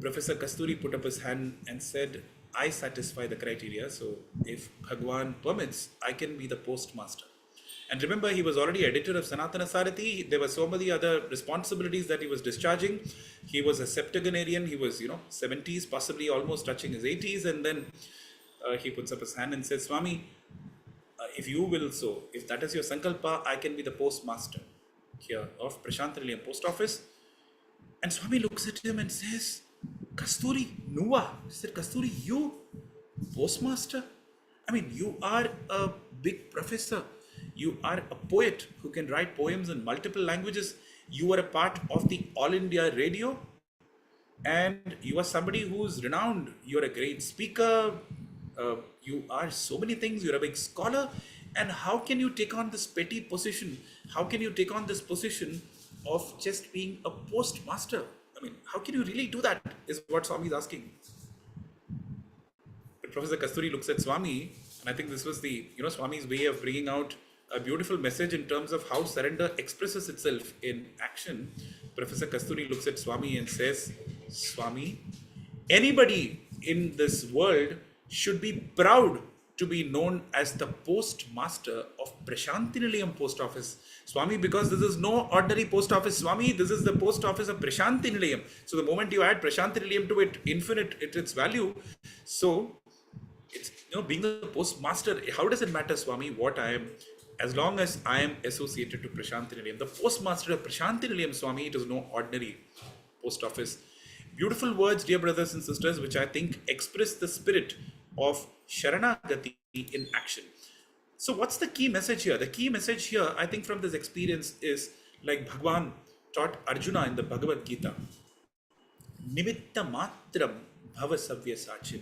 Professor Kasturi put up his hand and said, I satisfy the criteria. So if Bhagawan permits, I can be the postmaster. And remember, he was already editor of Sanatana Sarathi. There were so many other responsibilities that he was discharging. He was a septuagenarian. He was, 70s, possibly almost touching his 80s. And then he puts up his hand and says, Swami, if you will so, if that is your sankalpa, I can be the postmaster here of Prashanthi Nilayam post office. And Swami looks at him and says, Kasturi, Nuva. He said, Kasturi, you, postmaster? I mean, you are a big professor. You are a poet who can write poems in multiple languages. You are a part of the All India radio. And you are somebody who's renowned. You're a great speaker. You are so many things. You're a big scholar. And how can you take on this petty position? How can you take on this position of just being a postmaster? I mean, how can you really do that? Is what Swami is asking. But Professor Kasturi looks at Swami, and I think this was the, Swami's way of bringing out a beautiful message in terms of how surrender expresses itself in action. Professor Kasturi looks at Swami and says, Swami, anybody in this world should be proud to be known as the postmaster of Prashanthi Nilayam post office. Swami, because this is no ordinary post office, Swami, this is the post office of Prashanthi Nilayam. So the moment you add Prashanthi Nilayam to it, infinite its value. So it's, being the postmaster, how does it matter, Swami, what I am? As long as I am associated to Prashanthi Nilayam, the postmaster of Prashanthi Nilayam, Swami, it is no ordinary post office. Beautiful words, dear brothers and sisters, which I think express the spirit of Sharanagati in action. So what's the key message here? The key message here, I think, from this experience is like Bhagawan taught Arjuna in the Bhagavad Gita. Nimitta matram bhava savyasachin.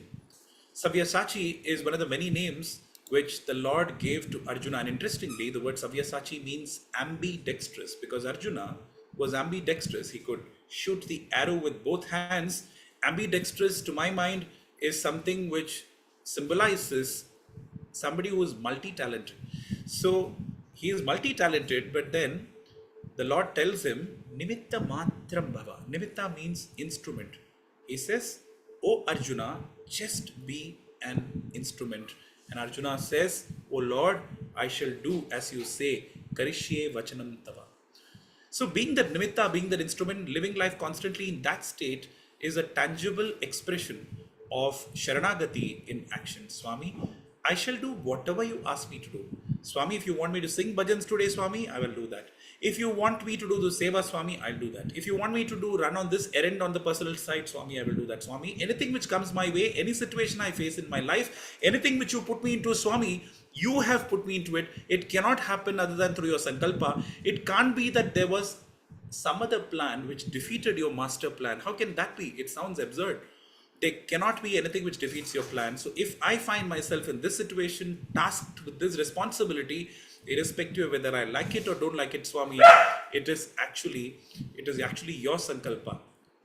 Sabyasachi is one of the many names which the Lord gave to Arjuna. And interestingly, the word Sabyasachi means ambidextrous, because Arjuna was ambidextrous. He could shoot the arrow with both hands. Ambidextrous, to my mind, is something which symbolizes somebody who is multi-talented. So he is multi-talented, but then the Lord tells him, Nimitta matram bhava. Nimitta means instrument. He says, O Arjuna, just be an instrument. And Arjuna says, O Lord, I shall do as you say, Karishye vachanam tava. So being that nimitta, being that instrument, living life constantly in that state is a tangible expression of Sharanagati in action. Swami, I shall do whatever you ask me to do. Swami, if you want me to sing bhajans today, Swami, I will do that. If you want me to do the Seva, Swami, I'll do that. If you want me to do run on this errand on the personal side, Swami, I will do that. Swami, anything which comes my way, any situation I face in my life, anything which you put me into, Swami, you have put me into it. It cannot happen other than through your sankalpa. It can't be that there was some other plan which defeated your master plan. How can that be? It sounds absurd. There cannot be anything which defeats your plan. So if I find myself in this situation, tasked with this responsibility, irrespective of whether I like it or don't like it, Swami, it is actually your sankalpa.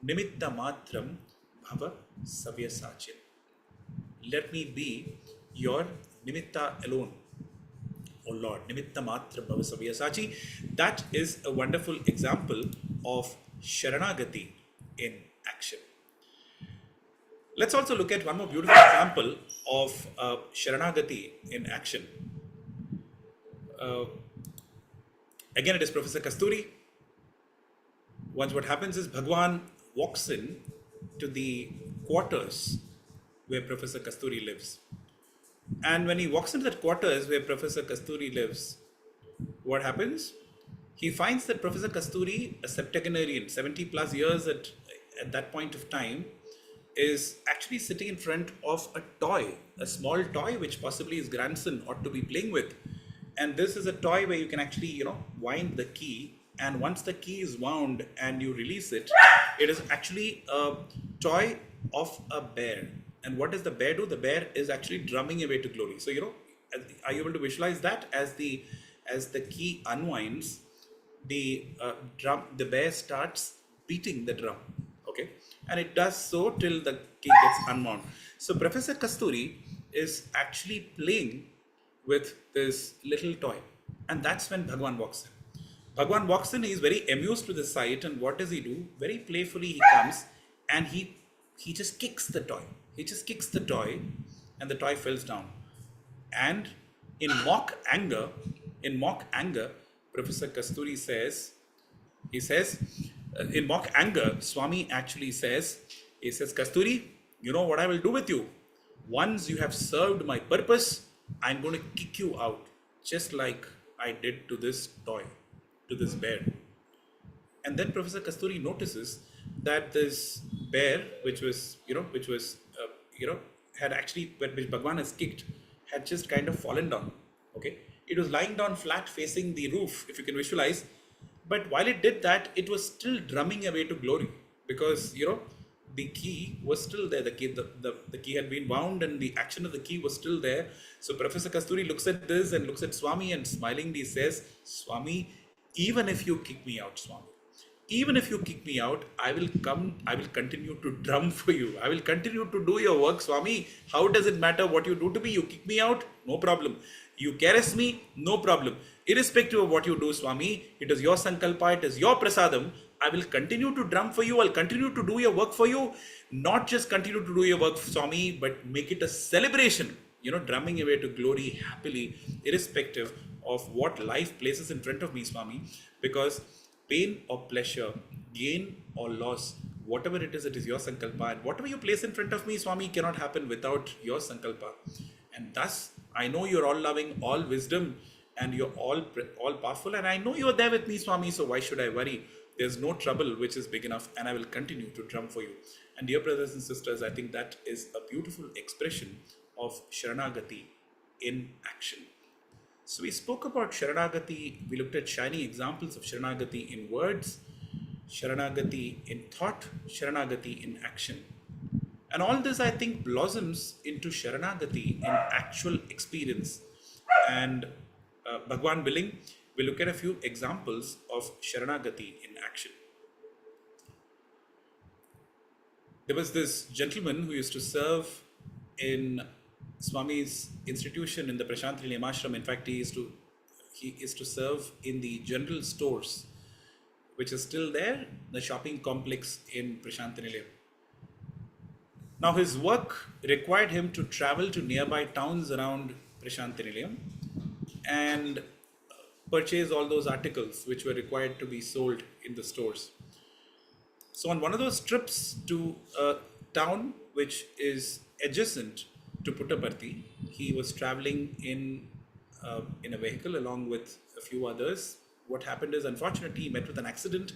Nimitta matram bhava savyasachin. Let me be your nimitta alone. O Lord, nimitta matram bhava savyasachi. That is a wonderful example of Sharanagati in action. Let's also look at one more beautiful example of Sharanagati in action. Again, it is Professor Kasturi. Once what happens is Bhagawan walks in to the quarters where Professor Kasturi lives. And when he walks into that quarters where Professor Kasturi lives, what happens? He finds that Professor Kasturi, a septuagenarian, 70 plus years at that point of time, is actually sitting in front of a toy, a small toy which possibly his grandson ought to be playing with. And this is a toy where you can actually, wind the key. And once the key is wound and you release it, it is actually a toy of a bear. And what does the bear do? The bear is actually drumming away to glory. So, are you able to visualize that? As the key unwinds, the bear starts beating the drum. Okay, and it does so till the key gets unwound. So Professor Kasturi is actually playing with this little toy, and that's when Bhagawan walks in. Bhagwan walks in, he's very amused with the sight, and what does he do? Very playfully he comes and he just kicks the toy. He just kicks the toy and the toy falls down. And in mock anger, in mock anger, Professor Kasturi says, he says, in mock anger, Swami actually says, he says, Kasturi, you know what I will do with you? Once you have served my purpose, I'm going to kick you out, just like I did to this toy, to this bear. And then Professor Kasturi notices that this bear, had actually, which Bhagwan has kicked, had just kind of fallen down. Okay, it was lying down flat facing the roof, if you can visualize. But while it did that, it was still drumming away to glory, because the key was still there. The key had been wound, and the action of the key was still there. So Professor Kasturi looks at this and looks at Swami and smilingly says, Swami, even if you kick me out, Swami, even if you kick me out, I will continue to drum for you. I will continue to do your work, Swami. How does it matter what you do to me? You kick me out, no problem. You caress me, no problem. Irrespective of what you do, Swami, it is your sankalpa, it is your prasadam. I will continue to drum for you. I'll continue to do your work for you. Not just continue to do your work, Swami, but make it a celebration. Drumming away to glory happily, irrespective of what life places in front of me, Swami. Because pain or pleasure, gain or loss, whatever it is your sankalpa. And whatever you place in front of me, Swami, cannot happen without your sankalpa. And thus, I know you're all loving, all wisdom, and you're all powerful. And I know you're there with me, Swami, so why should I worry? There's no trouble which is big enough, and I will continue to drum for you. And dear brothers and sisters, I think that is a beautiful expression of Sharanagati in action. So we spoke about Sharanagati, we looked at shining examples of Sharanagati in words, Sharanagati in thought, Sharanagati in action. And all this, I think, blossoms into Sharanagati in actual experience. And Bhagwan willing, we'll look at a few examples of Sharanagati in action. There was this gentleman who used to serve in Swami's institution in the Prashanthi Nilayam ashram. In fact, he is to serve in the general stores, which is still there, the shopping complex in Prashanthi Nilayam. Now, his work required him to travel to nearby towns around Prashanthi Nilayam and purchase all those articles which were required to be sold in the stores. So on one of those trips to a town which is adjacent to Puttaparthi, he was traveling in a vehicle along with a few others. What happened is, unfortunately, he met with an accident.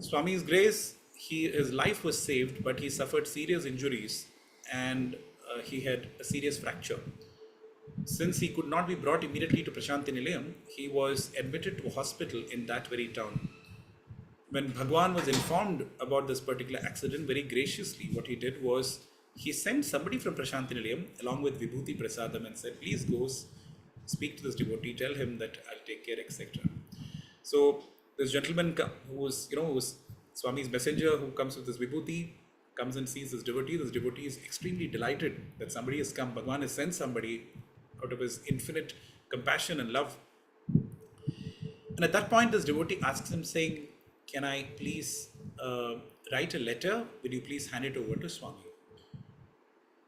Swami's grace, his life was saved, but he suffered serious injuries and he had a serious fracture. Since he could not be brought immediately to Prashanthi Nilayam, he was admitted to a hospital in that very town. When Bhagwan was informed about this particular accident, very graciously, what he did was, he sent somebody from Prashanthi Nilayam along with Vibhuti Prasadam and said, please go speak to this devotee, tell him that I'll take care, etc. So this gentleman who was Swami's messenger, who comes with this Vibhuti, comes and sees this devotee. This devotee is extremely delighted that somebody has come. Bhagwan has sent somebody out of his infinite compassion and love. And at that point, this devotee asks him, saying, can I please write a letter? Will you please hand it over to Swami?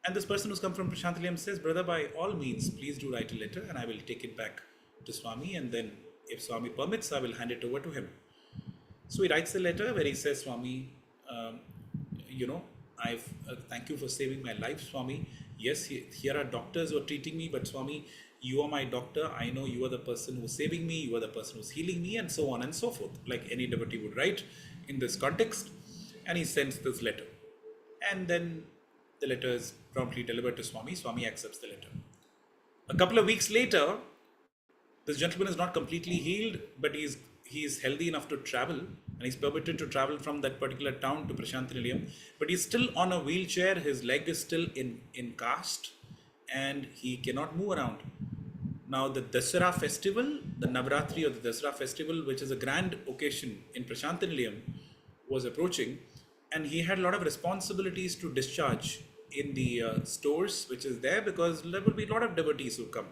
And this person who's come from Prashanthi Nilayam says, brother, by all means, please do write a letter and I will take it back to Swami, and then if Swami permits, I will hand it over to him. So he writes a letter where he says, Swami, thank you for saving my life, Swami. Yes, here are doctors who are treating me, but Swami, you are my doctor. I know you are the person who's saving me, you are the person who's healing me, and so on and so forth, like any devotee would write in this context. And he sends this letter. And then the letter is promptly delivered to Swami. Swami accepts the letter. A couple of weeks later, this gentleman is not completely healed, but he's healthy enough to travel, and he's permitted to travel from that particular town to Prashanthi Nilayam. But he's still on a wheelchair, his leg is still in cast, and he cannot move around. Now the Dasara festival, the Navratri or the Dasara festival, which is a grand occasion in Prashanthi Nilayam, was approaching, and he had a lot of responsibilities to discharge in the stores which is there, because there will be a lot of devotees who come.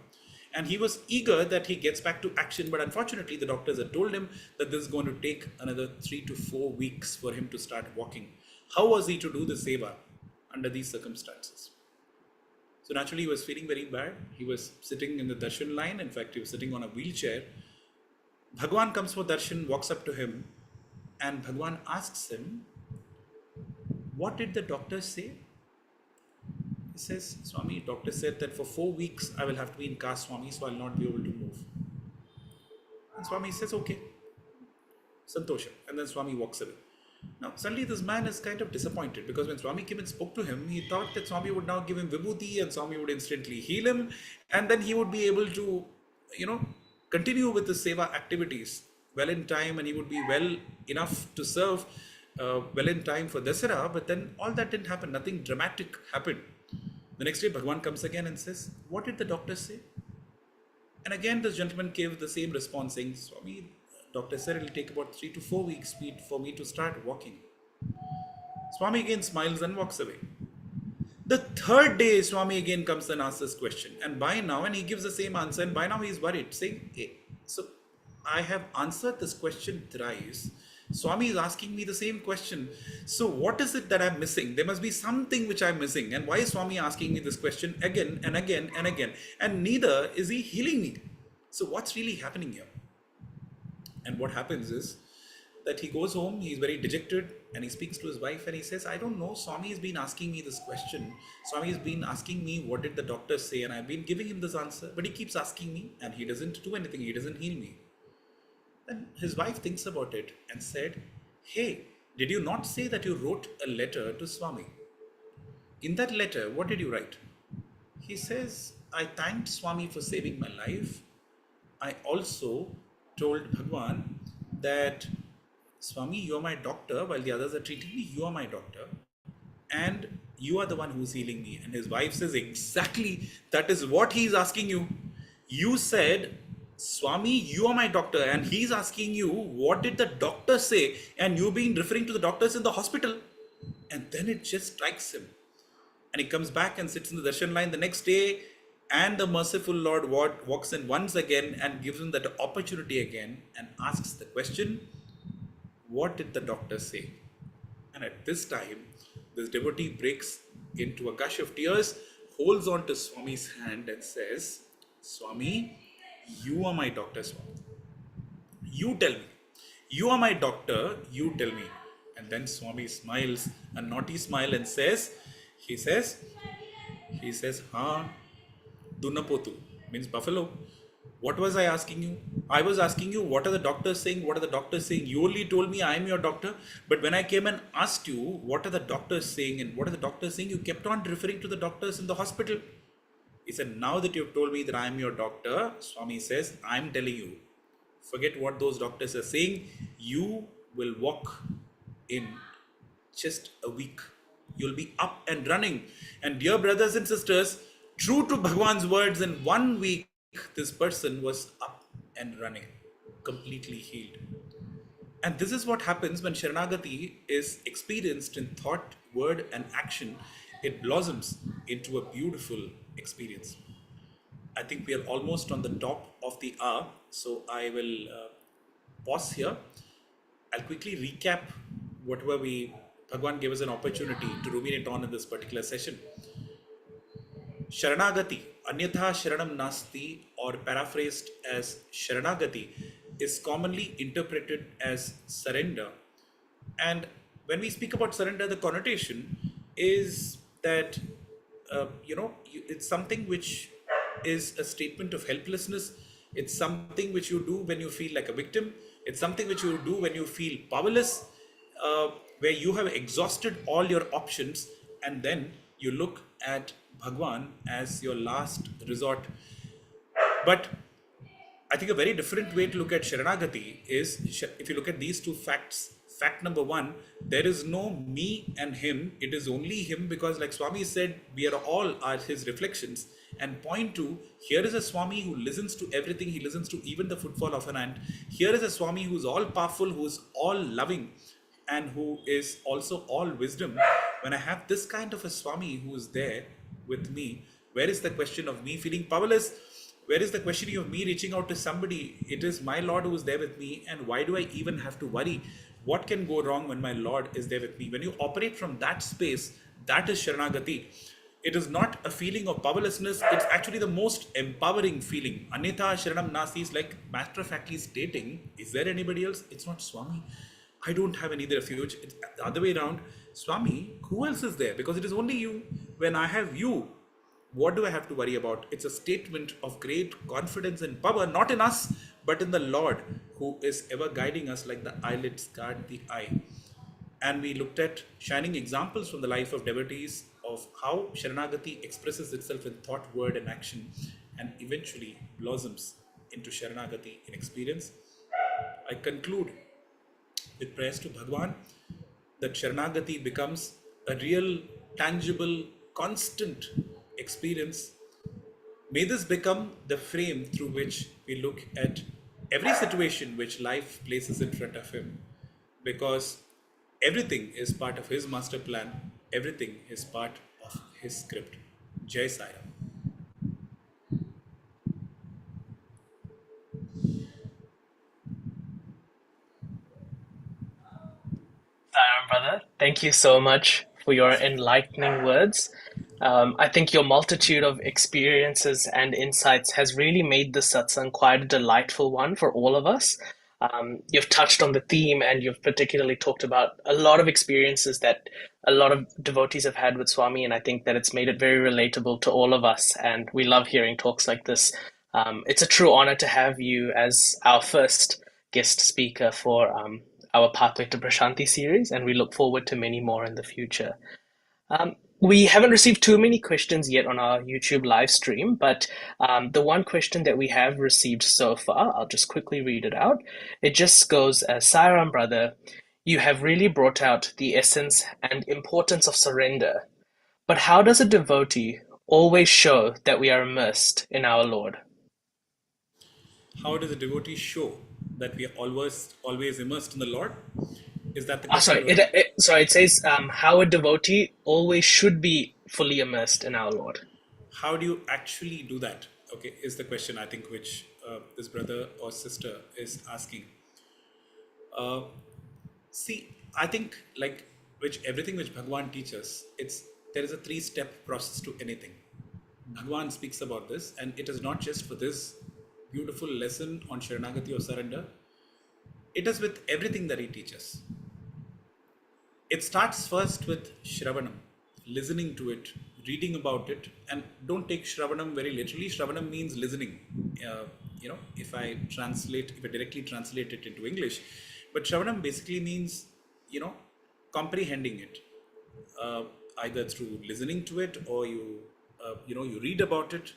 And he was eager that he gets back to action, but unfortunately the doctors had told him that this is going to take another 3 to 4 weeks for him to start walking. How was he to do the seva under these circumstances? So naturally he was feeling very bad. He was sitting in the darshan line. In fact, he was sitting on a wheelchair. Bhagawan comes for darshan, walks up to him, and Bhagawan asks him, what did the doctor say? He says, Swami, doctor said that for 4 weeks I will have to be in car, Swami, so I'll not be able to move. And Swami says, okay, Santosham. And then Swami walks away. Now, suddenly this man is kind of disappointed, because when Swami came and spoke to him, he thought that Swami would now give him vibhuti and Swami would instantly heal him, and then he would be able to, continue with the seva activities well in time, and he would be well enough to serve well in time for Dasara. But then all that didn't happen. Nothing dramatic happened. The next day, Bhagawan comes again and says, what did the doctor say? And again, this gentleman gave the same response, saying, Swami, doctor said it will take about 3 to 4 weeks for me to start walking. Swami again smiles and walks away. The third day, Swami again comes and asks this question. And he gives the same answer, and by now he is worried, saying, hey, so I have answered this question thrice. Swami is asking me the same question. So what is it that I'm missing? There must be something which I'm missing. And why is Swami asking me this question again and again and again? And neither is he healing me. So what's really happening here? And what happens is that he goes home, he's very dejected, and he speaks to his wife and he says, I don't know, Swami has been asking me this question. Swami has been asking me, what did the doctor say? And I've been giving him this answer, but he keeps asking me and he doesn't do anything. He doesn't heal me. Then his wife thinks about it and said, hey, did you not say that you wrote a letter to Swami? In that letter, what did you write? He says, I thanked Swami for saving my life. I also told Bhagawan that, Swami, you are my doctor, while the others are treating me, you are my doctor, and you are the one who's healing me. And his wife says, exactly, that is what he is asking you. You said, Swami, you are my doctor, and he's asking you, what did the doctor say? And you've been referring to the doctors in the hospital. And then it just strikes him. And he comes back and sits in the darshan line the next day, and the merciful Lord walks in once again and gives him that opportunity again and asks the question, what did the doctor say? And at this time, this devotee breaks into a gush of tears, holds on to Swami's hand and says, Swami, you are my doctor, Swami. You tell me. You are my doctor, you tell me. And then Swami smiles, a naughty smile, and he says, ha, Dunapotu, means buffalo. What was I asking you? I was asking you, what are the doctors saying? What are the doctors saying? You only told me I am your doctor. But when I came and asked you, what are the doctors saying and what are the doctors saying? You kept on referring to the doctors in the hospital. He said, now that you've told me that I am your doctor, Swami says, I'm telling you, forget what those doctors are saying. You will walk in just a week. You'll be up and running. And dear brothers and sisters, true to Bhagawan's words, in 1 week, this person was up and running, completely healed. And this is what happens when Sharanagati is experienced in thought, word, and action. It blossoms into a beautiful experience. I think we are almost on the top of the hour, so I will pause here. I'll quickly recap whatever Bhagawan gave us an opportunity to ruminate on in this particular session. Sharanagati, Anyatha Sharanam Nasti, or paraphrased as Sharanagati, is commonly interpreted as surrender. And when we speak about surrender, the connotation is that, it's something which is a statement of helplessness. It's something which you do when you feel like a victim. It's something which you do when you feel powerless, where you have exhausted all your options, and then you look at Bhagawan as your last resort. But I think a very different way to look at Sharanagati is, if you look at these two facts, fact number one, there is no me and him, it is only him, because like Swami said, we are all his reflections. And point two, here is a Swami who listens to everything, he listens to even the footfall of an ant. Here is a Swami who is all powerful, who is all loving, and who is also all wisdom. When I have this kind of a Swami who is there with me, where is the question of me feeling powerless? Where is the questioning of me reaching out to somebody? It is my Lord who is there with me, and why do I even have to worry? What can go wrong when my Lord is there with me? When you operate from that space, that is Sharanagati. It is not a feeling of powerlessness, it's actually the most empowering feeling. Anyatha Sharanam Nasti is like matter of factly stating, is there anybody else? It's not Swami. I don't have any refuge. It's the other way around. Swami, who else is there? Because it is only you. When I have you, what do I have to worry about? It's a statement of great confidence and power, not in us, but in the Lord, who is ever guiding us like the eyelids guard the eye. And we looked at shining examples from the life of devotees of how Sharanagati expresses itself in thought, word, and action, and eventually blossoms into Sharanagati in experience. I conclude with prayers to Bhagawan that Sharanagati becomes a real, tangible, constant experience. May this become the frame through which we look at every situation which life places in front of him, because everything is part of his master plan, everything is part of his script. Jai Sai Ram. Saram, brother, thank you so much for your enlightening words. I think your multitude of experiences and insights has really made this satsang quite a delightful one for all of us. You've touched on the theme, and you've particularly talked about a lot of experiences that a lot of devotees have had with Swami, and I think that it's made it very relatable to all of us. And we love hearing talks like this. It's a true honor to have you as our first guest speaker for our Pathway to Prashanthi series, and we look forward to many more in the future. We haven't received too many questions yet on our YouTube live stream, but the one question that we have received so far, I'll just quickly read it out. It just goes as, Sairam, brother, you have really brought out the essence and importance of surrender. But how does a devotee always show that we are immersed in our Lord? How does a devotee show that we are always immersed in the Lord? Is that the Ah, question? sorry, it says how a devotee always should be fully immersed in our Lord. How do you actually do that? Okay, is the question I think which this brother or sister is asking. See, I think like which everything which Bhagawan teaches, there is a 3-step process to anything. Bhagawan speaks about this, and it is not just for this beautiful lesson on Sharanagati or surrender. It is with everything that he teaches. It starts first with Shravanam, listening to it, reading about it, and don't take Shravanam very literally. Shravanam means listening. If I directly translate it into English, but Shravanam basically means, comprehending it, either through listening to it, or you read about it,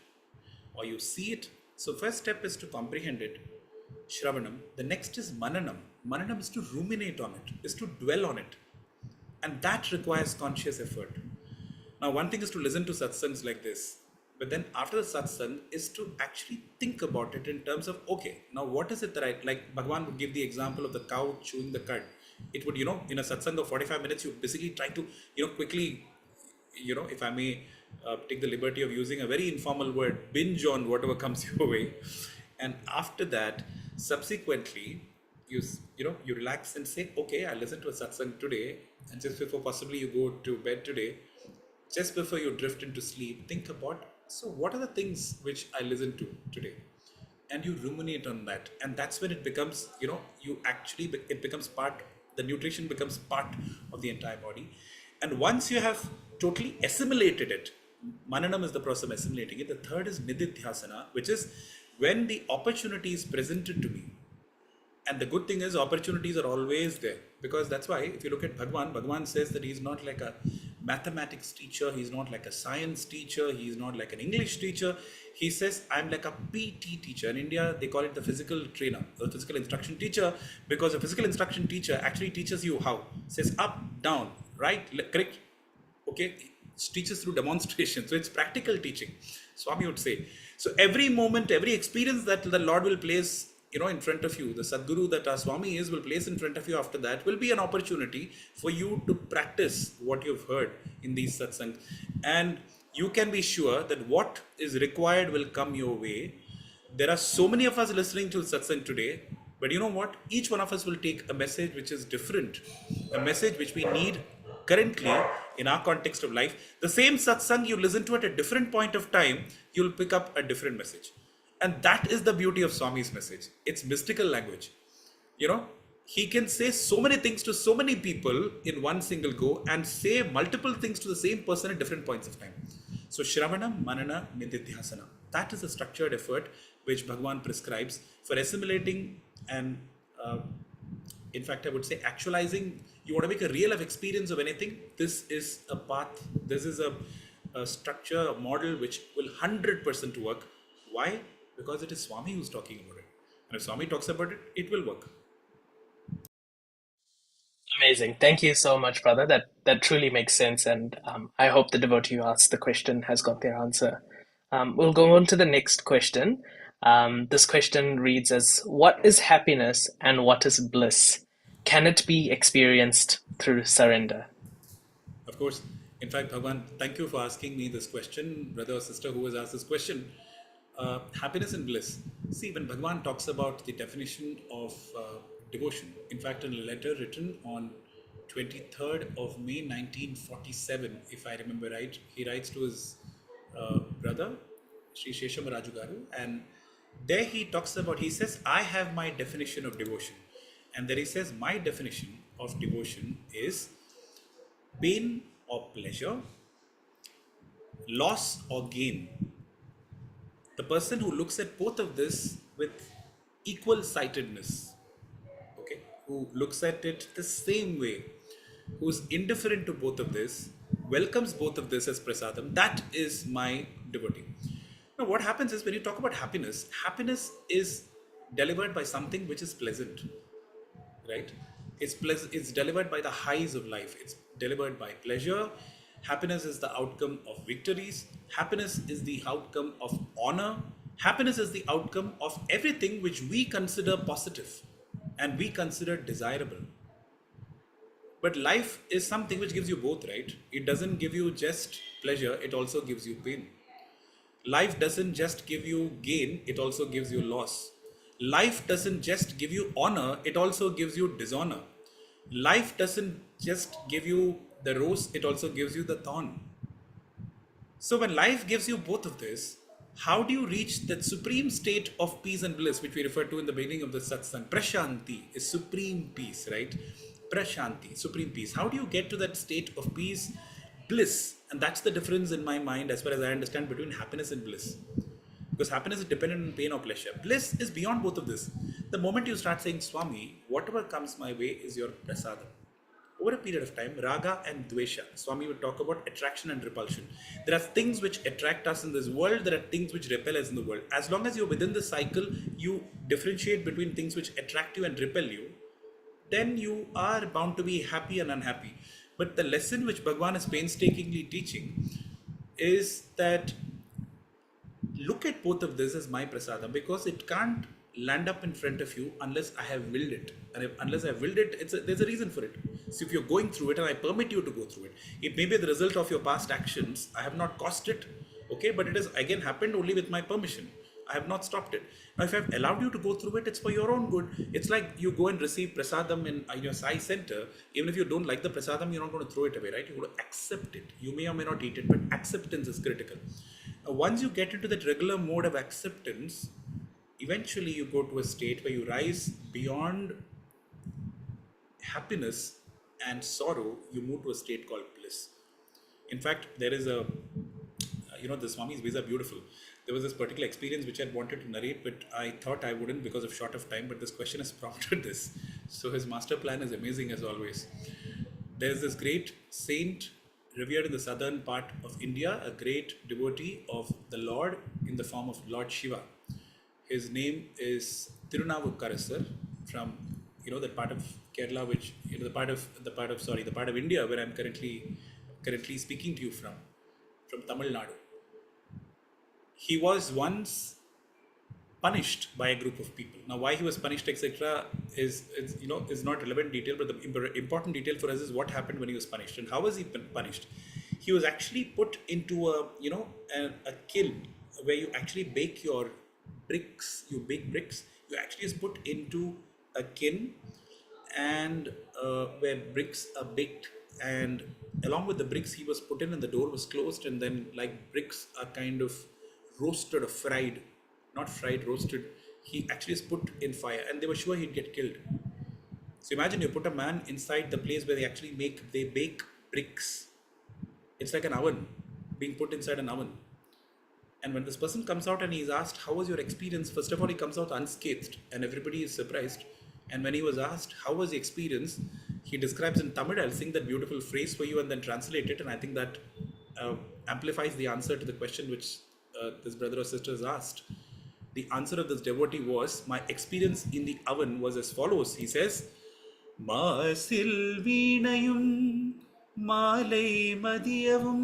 or you see it. So first step is to comprehend it, Shravanam. The next is Mananam. Mananam is to ruminate on it, is to dwell on it. And that requires conscious effort. Now, one thing is to listen to satsangs like this, but then after the satsang is to actually think about it in terms of, okay, now what is it that like Bhagavan would give the example of the cow chewing the cud. It would, in a satsang of 45 minutes, you basically try to, quickly, if I may take the liberty of using a very informal word, binge on whatever comes your way. And after that, subsequently, you relax and say, okay, I listened to a satsang today, and just before possibly you go to bed today, just before you drift into sleep, think about, so what are the things which I listened to today? And you ruminate on that. And that's when it becomes, it becomes the nutrition becomes part of the entire body. And once you have totally assimilated it, Mananam is the process of assimilating it. The third is Nididhyasana, which is when the opportunity is presented to me. And the good thing is opportunities are always there, because that's why if you look at Bhagawan says that he's not like a mathematics teacher, he's not like a science teacher, he's not like an English teacher. He says, I'm like a PT teacher. In India, they call it the physical trainer, the physical instruction teacher, because a physical instruction teacher actually teaches you how. Says up, down, right, correct, okay, teaches through demonstration. So it's practical teaching, Swami would say. So every moment, every experience that the Lord will place in front of you, the Sadguru that our Swami will place in front of you after that will be an opportunity for you to practice what you've heard in these satsangs. And you can be sure that what is required will come your way. There are so many of us listening to satsang today, but you know what? Each one of us will take a message which is different, a message which we need currently in our context of life. The same satsang you listen to at a different point of time, you'll pick up a different message. And that is the beauty of Swami's message. It's mystical language. You know, he can say so many things to so many people in one single go and say multiple things to the same person at different points of time. So Shravana, Manana, Nididhyasana. That is a structured effort which Bhagawan prescribes for assimilating and in fact I would say actualizing. You want to make a real life experience of anything, this is a path, this is a structure, a model which will 100% work. Why? Because it is Swami who's talking about it. And if Swami talks about it, it will work. Amazing. Thank you so much, brother. That truly makes sense, and I hope the devotee who asked the question has got their answer. We'll go on to the next question. This question reads as, what is happiness and what is bliss? Can it be experienced through surrender? Of course. In fact, Bhagwan, thank you for asking me this question, brother or sister who has asked this question. Happiness and bliss. See, when Bhagwan talks about the definition of devotion, in fact, in a letter written on 23rd of May 1947, if I remember right, he writes to his brother, Sri Shesham Rajugaru, and there he talks about, he says, I have my definition of devotion. And there he says, my definition of devotion is pain or pleasure, loss or gain. The person who looks at both of this with equal sightedness, okay, who looks at it the same way, who's indifferent to both of this, welcomes both of this as prasadam, that is my devotee. Now, what happens is when you talk about happiness, happiness is delivered by something which is pleasant, right? It's delivered by the highs of life. It's delivered by pleasure. Happiness is the outcome of victories. Happiness is the outcome of honor. Happiness is the outcome of everything which we consider positive and we consider desirable. But life is something which gives you both, right? It doesn't give you just pleasure, it also gives you pain. Life doesn't just give you gain, it also gives you loss. Life doesn't just give you honor, it also gives you dishonor. Life doesn't just give you the rose, it also gives you the thorn. So when life gives you both of this, how do you reach that supreme state of peace and bliss, which we referred to in the beginning of the satsang? Prashanthi is supreme peace, right? Prashanthi, supreme peace. How do you get to that state of peace, bliss? And that's the difference in my mind, as far as I understand, between happiness and bliss. Because happiness is dependent on pain or pleasure. Bliss is beyond both of this. The moment you start saying, Swami, whatever comes my way is your prasadam. Over a period of time, raga and dvesha, Swami would talk about attraction and repulsion. There are things which attract us in this world, there are things which repel us in the world. As long as you're within the cycle, you differentiate between things which attract you and repel you, then you are bound to be happy and unhappy. But the lesson which Bhagawan is painstakingly teaching is that look at both of this as my prasadam, because it can't land up in front of you unless I have willed it. And unless I have willed it, there's a reason for it. So if you're going through it and I permit you to go through it, it may be the result of your past actions. I have not caused it, okay, but it has again happened only with my permission. I have not stopped it. Now, if I've allowed you to go through it, it's for your own good. It's like you go and receive prasadam in your Sai center. Even if you don't like the prasadam, you're not going to throw it away, right? You're going to accept it. You may or may not eat it, but acceptance is critical. Now, once you get into that regular mode of acceptance, eventually you go to a state where you rise beyond happiness and sorrow. You move to a state called bliss. In fact, there is the Swami's ways are beautiful. There was this particular experience which I wanted to narrate, but I thought I wouldn't because of short of time, but this question has prompted this. So his master plan is amazing as always. There's this great saint revered in the southern part of India, a great devotee of the Lord in the form of Lord Shiva. His name is Tirunavukkarasar from that part of Kerala, which the part of India where I'm currently speaking to you from Tamil Nadu. He was once punished by a group of people. Now, why he was punished, etc., is not relevant detail, but the important detail for us is what happened when he was punished and how was he punished. He was actually put into a kiln where you actually bake your bricks, you bake bricks, you actually just put into a kiln, and where bricks are baked, and along with the bricks he was put in, and the door was closed, and then like bricks are kind of roasted or fried, not fried, roasted, he actually is put in fire, and they were sure he'd get killed. So imagine you put a man inside the place where they bake bricks. It's like an oven being put inside an oven. And when this person comes out and he's asked, how was your experience? First of all, he comes out unscathed and everybody is surprised. And when he was asked, how was the experience? He describes in Tamil. I'll sing that beautiful phrase for you and then translate it. And I think that amplifies the answer to the question which this brother or sister has asked. The answer of this devotee was, my experience in the oven was as follows. He says, Masil Vinayum Malay Madiyavum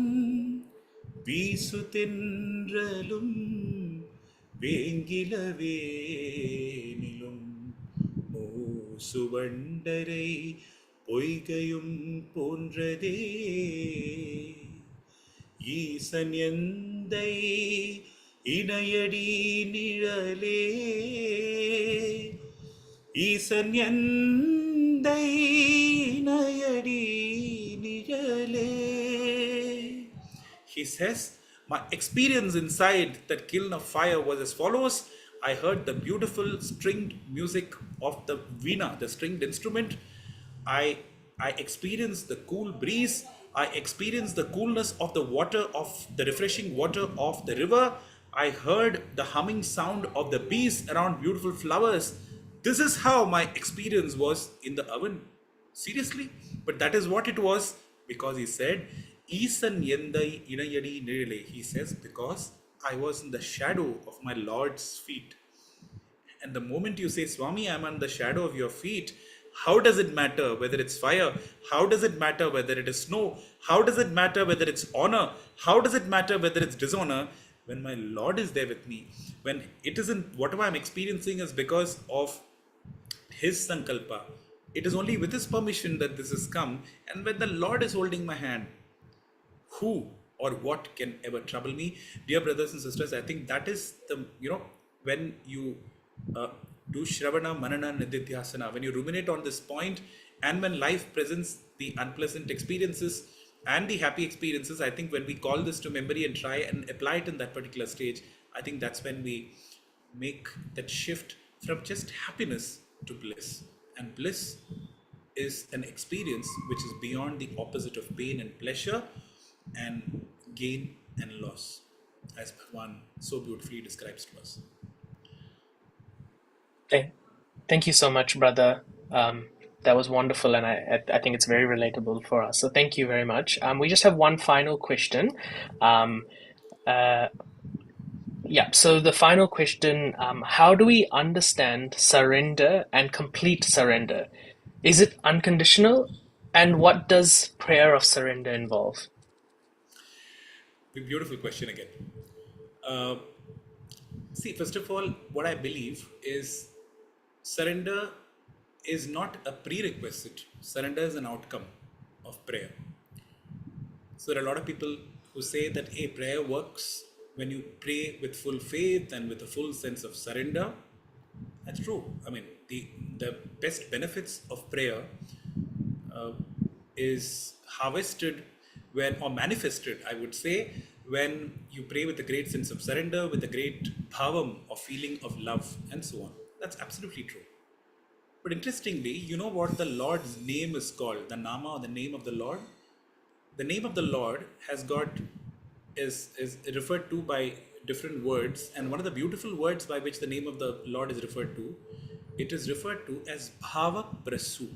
வீசுதென்றலும் வேங்கிலவேனிலும் மூசுவண்டரை பொய்கையும் போன்றதே ஈசன் எந்தை இணையடி நிழலே ஈசன் எந்தை இணையடி நிழலே. He says, my experience inside that kiln of fire was as follows. I heard the beautiful stringed music of the veena, the stringed instrument. I experienced the cool breeze. I experienced the coolness of the water, of the refreshing water of the river. I heard the humming sound of the bees around beautiful flowers. This is how my experience was in the oven. Seriously? But that is what it was, because he said, Isan Yendai Inayadi Nirile. He says, because I was in the shadow of my Lord's feet. And the moment you say, Swami, I'm on the shadow of your feet, how does it matter whether it's fire? How does it matter whether it is snow? How does it matter whether it's honor? How does it matter whether it's dishonor? When my Lord is there with me, when it isn't, whatever I'm experiencing is because of His Sankalpa. It is only with His permission that this has come. And when the Lord is holding my hand, who or what can ever trouble me? Dear brothers and sisters, I think that is the, when you do Shravana, Manana, Nididhyasana, when you ruminate on this point, and when life presents the unpleasant experiences and the happy experiences, I think when we call this to memory and try and apply it in that particular stage, I think that's when we make that shift from just happiness to bliss. And bliss is an experience which is beyond the opposite of pain and pleasure and gain and loss, as Bhagawan so beautifully describes to us. Thank you so much, brother. That was wonderful, and I think it's very relatable for us. So thank you very much. We just have one final question. So the final question, how do we understand surrender and complete surrender? Is it unconditional? And what does prayer of surrender involve? Beautiful question again. See, first of all, what I believe is surrender is not a prerequisite. Surrender is an outcome of prayer. So there are a lot of people who say that, hey, prayer works when you pray with full faith and with a full sense of surrender. That's true. I mean, the best benefits of prayer is harvested when, or manifested, I would say, when you pray with a great sense of surrender, with a great bhavam or feeling of love, and so on. That's absolutely true. But interestingly, you know what the Lord's name is called? The Nama, or the name of the Lord? The name of the Lord is referred to by different words, and one of the beautiful words by which the name of the Lord is referred to, it is referred to as Bhava Prasu.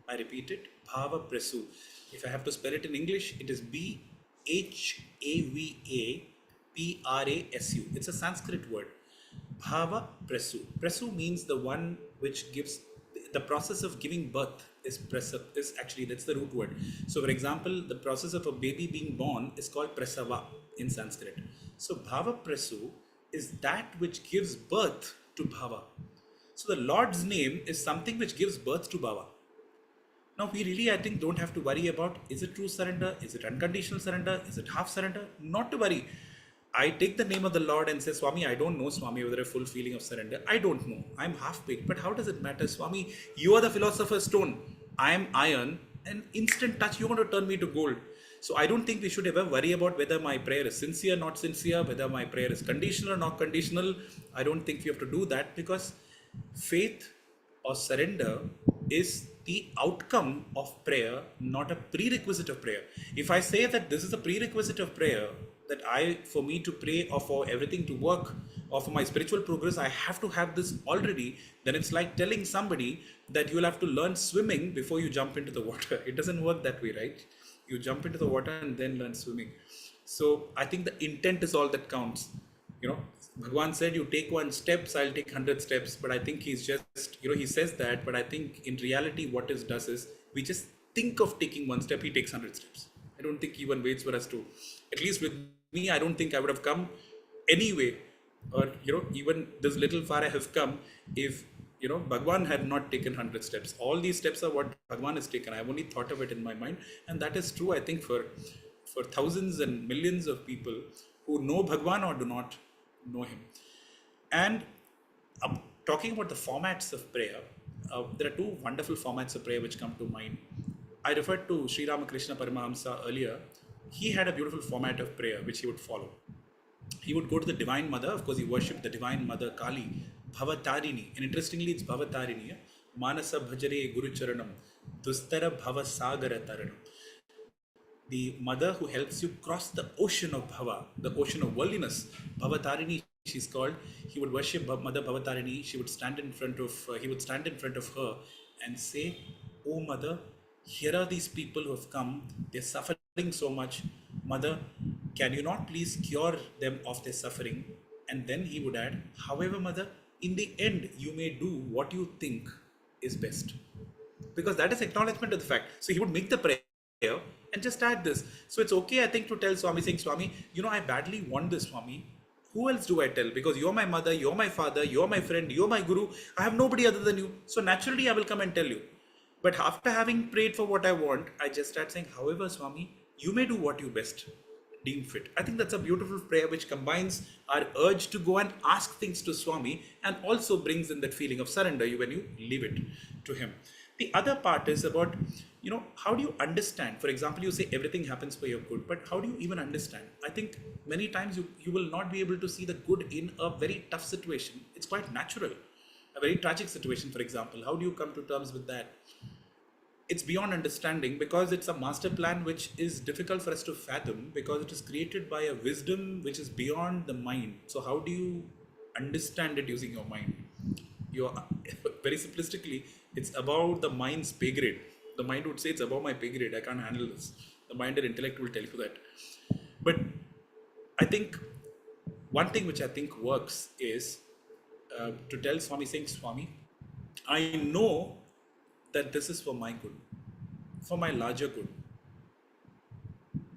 I repeat it, Bhava Prasu. If I have to spell it in English, it is BHAVAPRASU. It's a Sanskrit word. Bhava Prasu. Prasu means the one which gives, the process of giving birth is actually, that's the root word. So for example, the process of a baby being born is called Prasava in Sanskrit. So Bhava Prasu is that which gives birth to Bhava. So the Lord's name is something which gives birth to Bhava. Now we really, I think, don't have to worry about, is it true surrender? Is it unconditional surrender? Is it half surrender? Not to worry. I take the name of the Lord and say, Swami, I don't know, Swami, whether a full feeling of surrender. I don't know. I'm half baked. But how does it matter, Swami? You are the philosopher's stone. I am iron. An instant touch, you want to turn me to gold. So I don't think we should ever worry about whether my prayer is sincere, not sincere, whether my prayer is conditional or not conditional. I don't think we have to do that, because faith or surrender is the outcome of prayer, not a prerequisite of prayer. If I say that this is a prerequisite of prayer, that for me to pray or for everything to work or for my spiritual progress, I have to have this already, then it's like telling somebody that you'll have to learn swimming before you jump into the water. It doesn't work that way, right? You jump into the water and then learn swimming. So I think the intent is all that counts. Bhagawan said, you take 1 step, I'll take 100 steps. But I think he's just, he says that, but I think in reality, what it does is we just think of taking 1 step, he takes 100 steps. I don't think he even waits for us to, at least with me, I don't think I would have come anyway, or, even this little far I have come if, Bhagawan had not taken 100 steps. All these steps are what Bhagawan has taken. I've only thought of it in my mind. And that is true, I think, for thousands and millions of people who know Bhagawan or do not know him. And talking about the formats of prayer, there are 2 wonderful formats of prayer which come to mind. I referred to Sri Ramakrishna Paramahamsa earlier. He had a beautiful format of prayer which he would follow. He would go to the Divine Mother. Of course, he worshipped the Divine Mother Kali, Bhavatarini. And interestingly, it's Bhavatarini. Manasa Bhajare Guru Charanam, Dustara Bhava Sagara Taranam. The mother who helps you cross the ocean of bhava, the ocean of worldliness. Bhavatarini, she's called. He would worship Mother Bhavatarini. He would stand in front of her and say, "Oh Mother, here are these people who have come. They're suffering so much. Mother, can you not please cure them of their suffering?" And then he would add, "However, Mother, in the end, you may do what you think is best." Because that is acknowledgement of the fact. So he would make the prayer and just add this. So it's okay, I think, to tell Swami, saying, "Swami, I badly want this, Swami. Who else do I tell? Because you're my mother, you're my father, you're my friend, you're my guru. I have nobody other than you. So naturally, I will come and tell you." But after having prayed for what I want, I just start saying, "However, Swami, you may do what you best deem fit." I think that's a beautiful prayer which combines our urge to go and ask things to Swami and also brings in that feeling of surrender when you leave it to him. The other part is about, how do you understand? For example, you say everything happens for your good, but how do you even understand? I think many times you will not be able to see the good in a very tough situation. It's quite natural. A very tragic situation, for example. How do you come to terms with that? It's beyond understanding, because it's a master plan which is difficult for us to fathom, because it is created by a wisdom which is beyond the mind. So how do you understand it using your mind? Very simplistically, it's above the mind's pay grade. The mind would say, "It's above my pay grade, I can't handle this." The mind and intellect will tell you that. But I think one thing which I think works is to tell Swami, saying, "Swami, I know that this is for my good, for my larger good.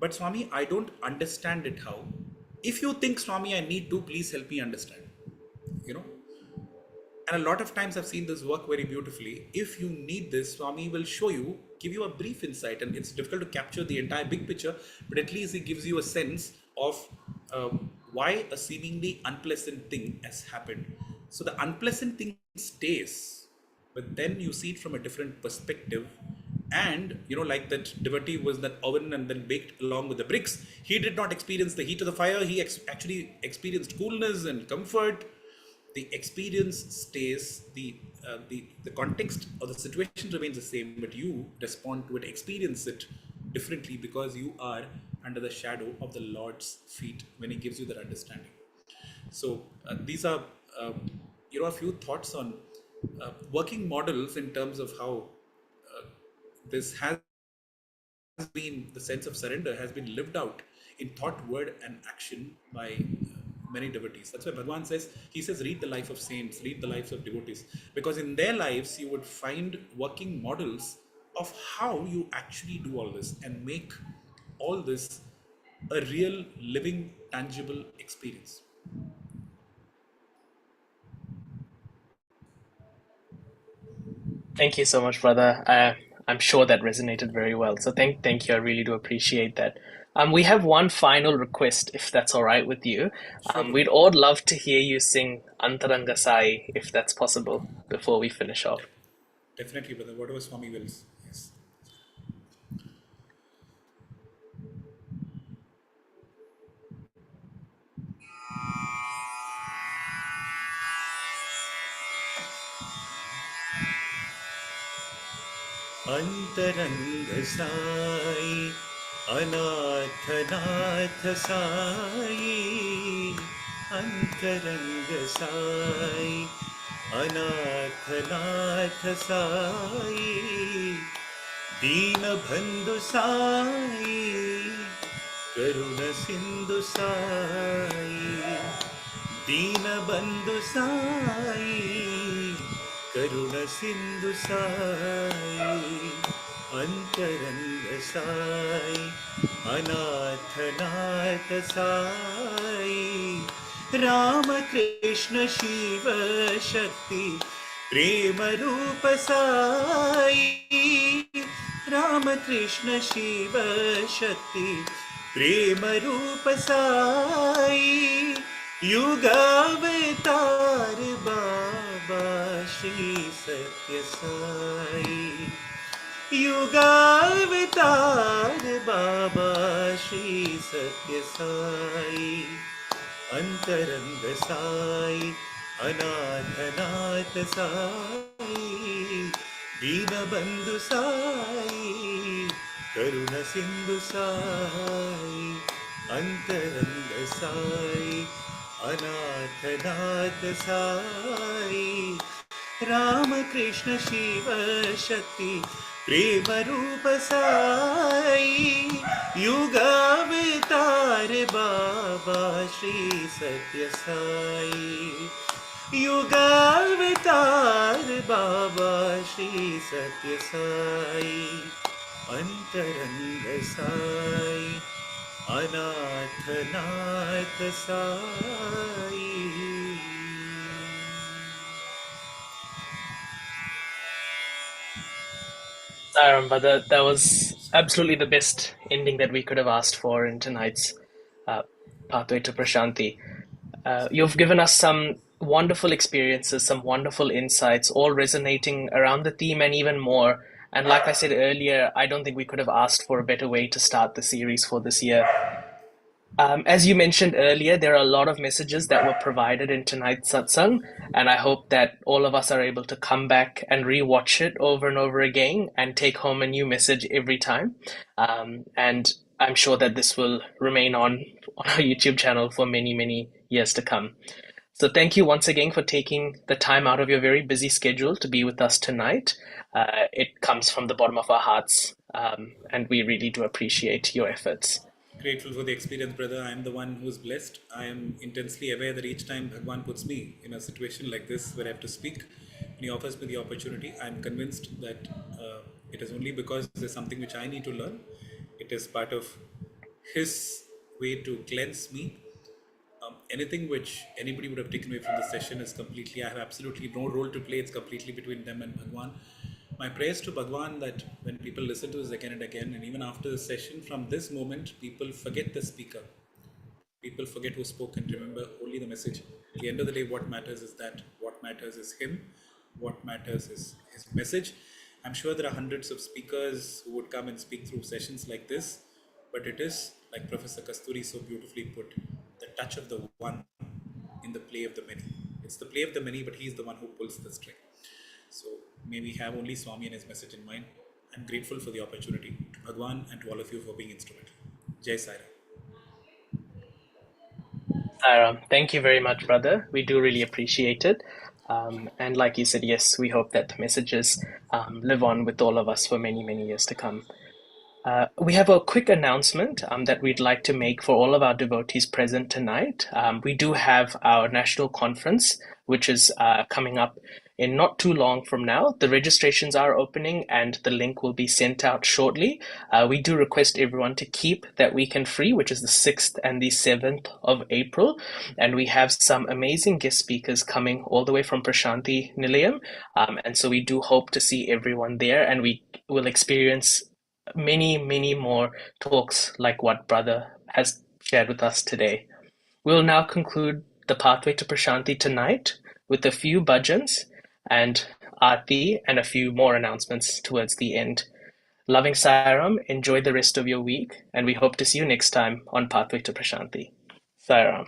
But Swami, I don't understand it how. If you think, Swami, I need to, please help me understand." You know, and a lot of times I've seen this work very beautifully. If you need this, Swami will show you, give you a brief insight, and it's difficult to capture the entire big picture, but at least it gives you a sense of why a seemingly unpleasant thing has happened. So the unpleasant thing stays, but then you see it from a different perspective. And like that devotee was that oven and then baked along with the bricks. He did not experience the heat of the fire. He actually experienced coolness and comfort. The experience stays, the context or the situation remains the same, but you respond to it, experience it differently, because you are under the shadow of the Lord's feet when he gives you that understanding. So these are a few thoughts on working models in terms of how this has been, the sense of surrender has been lived out in thought, word and action by many devotees. That's why Bhagawan says, he says, read the life of saints, read the lives of devotees, because in their lives you would find working models of how you actually do all this and make all this a real, living, tangible experience. Thank you so much, brother. I'm sure that resonated very well. So thank you. I really do appreciate that. We have one final request, if that's all right with you. Sure, brother. We'd all love to hear you sing Antaranga Sai, if that's possible, before we finish off. Definitely, brother. Whatever Swami wills. Yes. अंतरंग साई अनाथ नाथ साई अंतरंग साई अनाथ नाथ साई दीन बंधु साई करुण सिंधु साई दीन बंधु साई करुण सिंधु साई अंतरंग साई अनाथ नाथ साई राम कृष्ण शिव शक्ति प्रेम रूप साई राम कृष्ण शिव शक्ति प्रेम रूप साई युगावतार बाबा श्री सत्य साई युगावतार बाबा श्री सत्य साई अंतरंग साई अनाथ नाथ साई दीन बंधु साई करुण सिंधु साई अंतरंग साई अनाथ नाथ साई राम कृष्ण शिव शक्ति प्रेम रूप साई युगावतार बाबा श्री सत्य साई युगावतार बाबा श्री सत्य साई अंतरंग साई अनाथ नाथ Sai Brother, that was absolutely the best ending that we could have asked for in tonight's uh, Pathway to Prashanthi. You've given us some wonderful experiences, some wonderful insights, all resonating around the theme and even more. And like I said earlier, I don't think we could have asked for a better way to start the series for this year. As you mentioned earlier, there are a lot of messages that were provided in tonight's satsang, and I hope that all of us are able to come back and rewatch it over and over again and take home a new message every time. And I'm sure that this will remain on our YouTube channel for many, many years to come. So thank you once again for taking the time out of your very busy schedule to be with us tonight. It comes from the bottom of our hearts, and we really do appreciate your efforts. Grateful for the experience, brother. I am the one who's blessed. I am intensely aware that each time Bhagawan puts me in a situation like this where I have to speak, and he offers me the opportunity, I'm convinced that it is only because there's something which I need to learn. It is part of his way to cleanse me. Anything which anybody would have taken away from the session is completely, I have absolutely no role to play. It's completely between them and Bhagwan. My prayers to Bhagwan that when people listen to this again and again, and even after the session, from this moment, people forget the speaker. People forget who spoke and remember only the message. At the end of the day, what matters is that. What matters is him. What matters is his message. I'm sure there are hundreds of speakers who would come and speak through sessions like this, but it is, like Professor Kasturi so beautifully put, the touch of the one in the play of the many. It's the play of the many, but he's the one who pulls the string. So may we have only Swami and his message in mind. I'm grateful for the opportunity to Bhagwan and to all of you for being instrumental. Jai Sai Ram. Thank you very much, brother. We do really appreciate it. And like you said, yes, we hope that the messages live on with all of us for many, many years to come. We have a quick announcement that we'd like to make for all of our devotees present tonight. We do have our national conference, which is coming up in not too long from now. The registrations are opening and the link will be sent out shortly. We do request everyone to keep that weekend free, which is the 6th and the 7th of April. And we have some amazing guest speakers coming all the way from Prashanthi Nilayam. And so we do hope to see everyone there, and we will experience many more talks like what Brother has shared with us today. We'll now conclude the Pathway to Prashanthi tonight with a few bhajans and aarti and a few more announcements towards the end. Loving Sairam, enjoy the rest of your week, and we hope to see you next time on Pathway to Prashanthi. Sairam.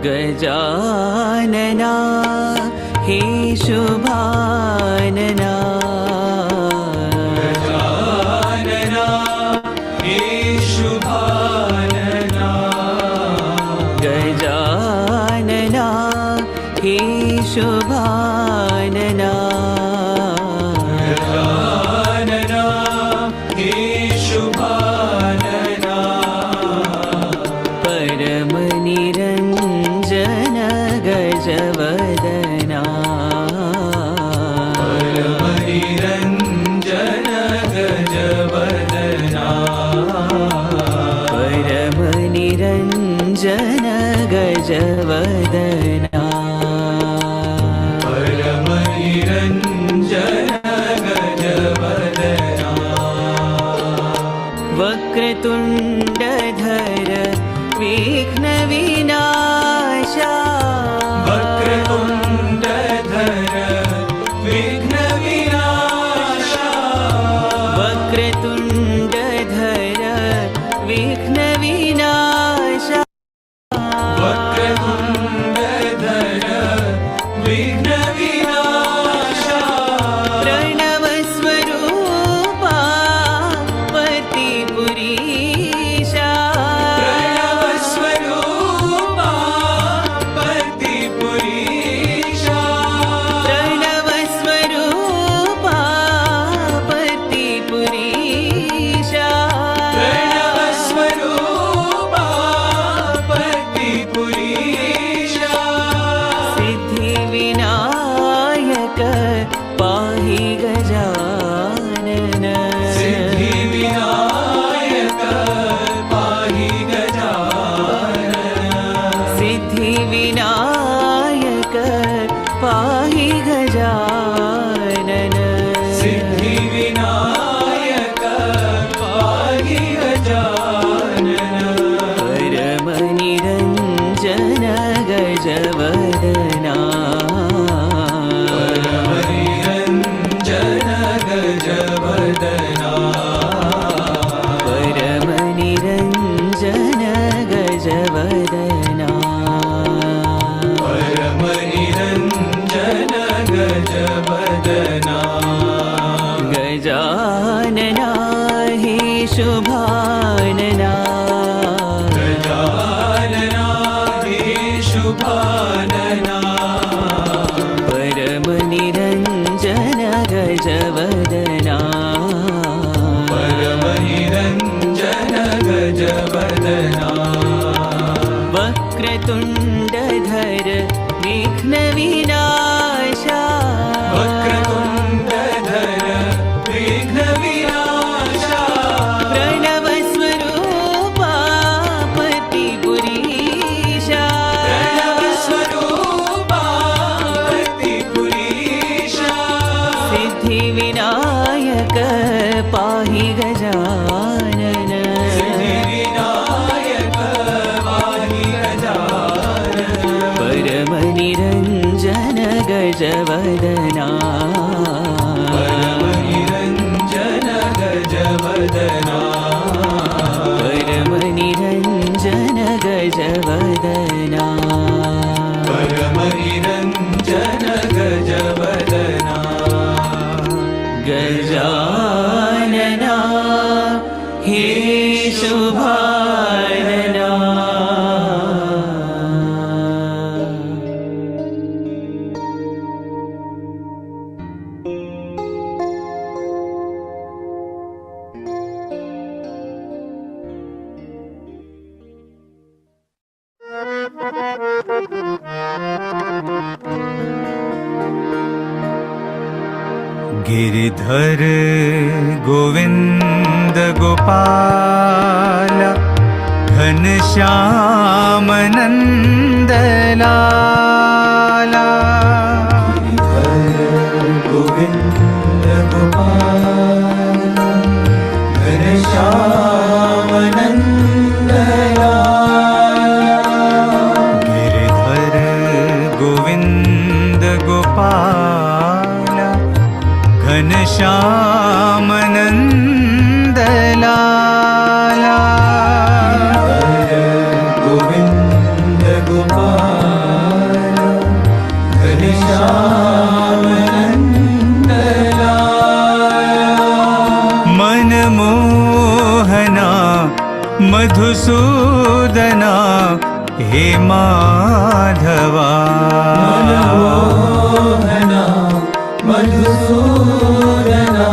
Gajanana हे शुभानना गजानना हे शुभानना गजानना हे शुभानना गजानना हे शुभानना परम निरंजन गजवदना परम निरंजन गजवदना परम निरंजन गजवदना परम निरंजन गजवदना वक्रतुंडधर विघ्न विनाशा वक्रतुंडधर विघ्न विनाशा वक्रतुंडधर विघ्न विनाशा वक्रतुंडधर विघ्न विनाशा प्रणव स्वरूपा पतिपुरीशा प्रणव स्वरूपा पतिपुरीशा प्रणव स्वरूपा पतिपुरीशा प्रणव स्वरूपा पतिपुरीशा सिद्धि विनायक पाहि गजानन सिद्धि विनायक पाहि गजानन सिद्धि विनायक पाहि गजानन सिद्धि विनायक पाहि गजानन परम निरंजन गजवदना परम निरंजन गजवदना परम निरंजन गजवदना परम निरंजन गजवदना गजानना हे शुभानना गजानना हे शुभानना परम निरंजन गजवदना परम निरंजन गजवदना वक्रतुंडधर विघ्न विनाशा वक्रतुंडधर विघ्न विनाशा प्रणव स्वरूपा पतिपुरीशा प्रणव स्वरूपा शुभाय गिरिधर गोविंद गोपाल घनश्याम नंद लाला। गिरिधर गोविंद गोपाल घनश्याम नंद लाला। गिरिधर गोविंद गोपाल घनश्याम नंद लाला। गोविंद गोपाल घनश्याम नंद लाला। मनमोहना मधुसूदना हे माधवा। मनमोहना मधुसूदना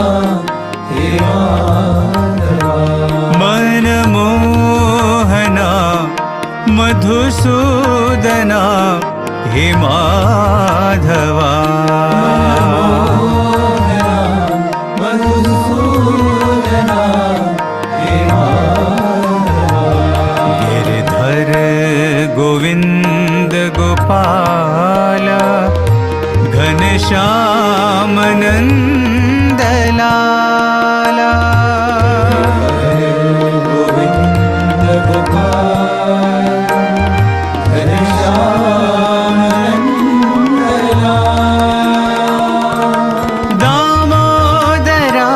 हे माधवा। मनमोहना मधुसूदना हे माधवा। मधुसूदना हे माधवा। गिरिधर गोविंद गोपाल घनश्याम नंद लाला। गोविंद गोपाल घनश्याम नंद लाला। दामोदरा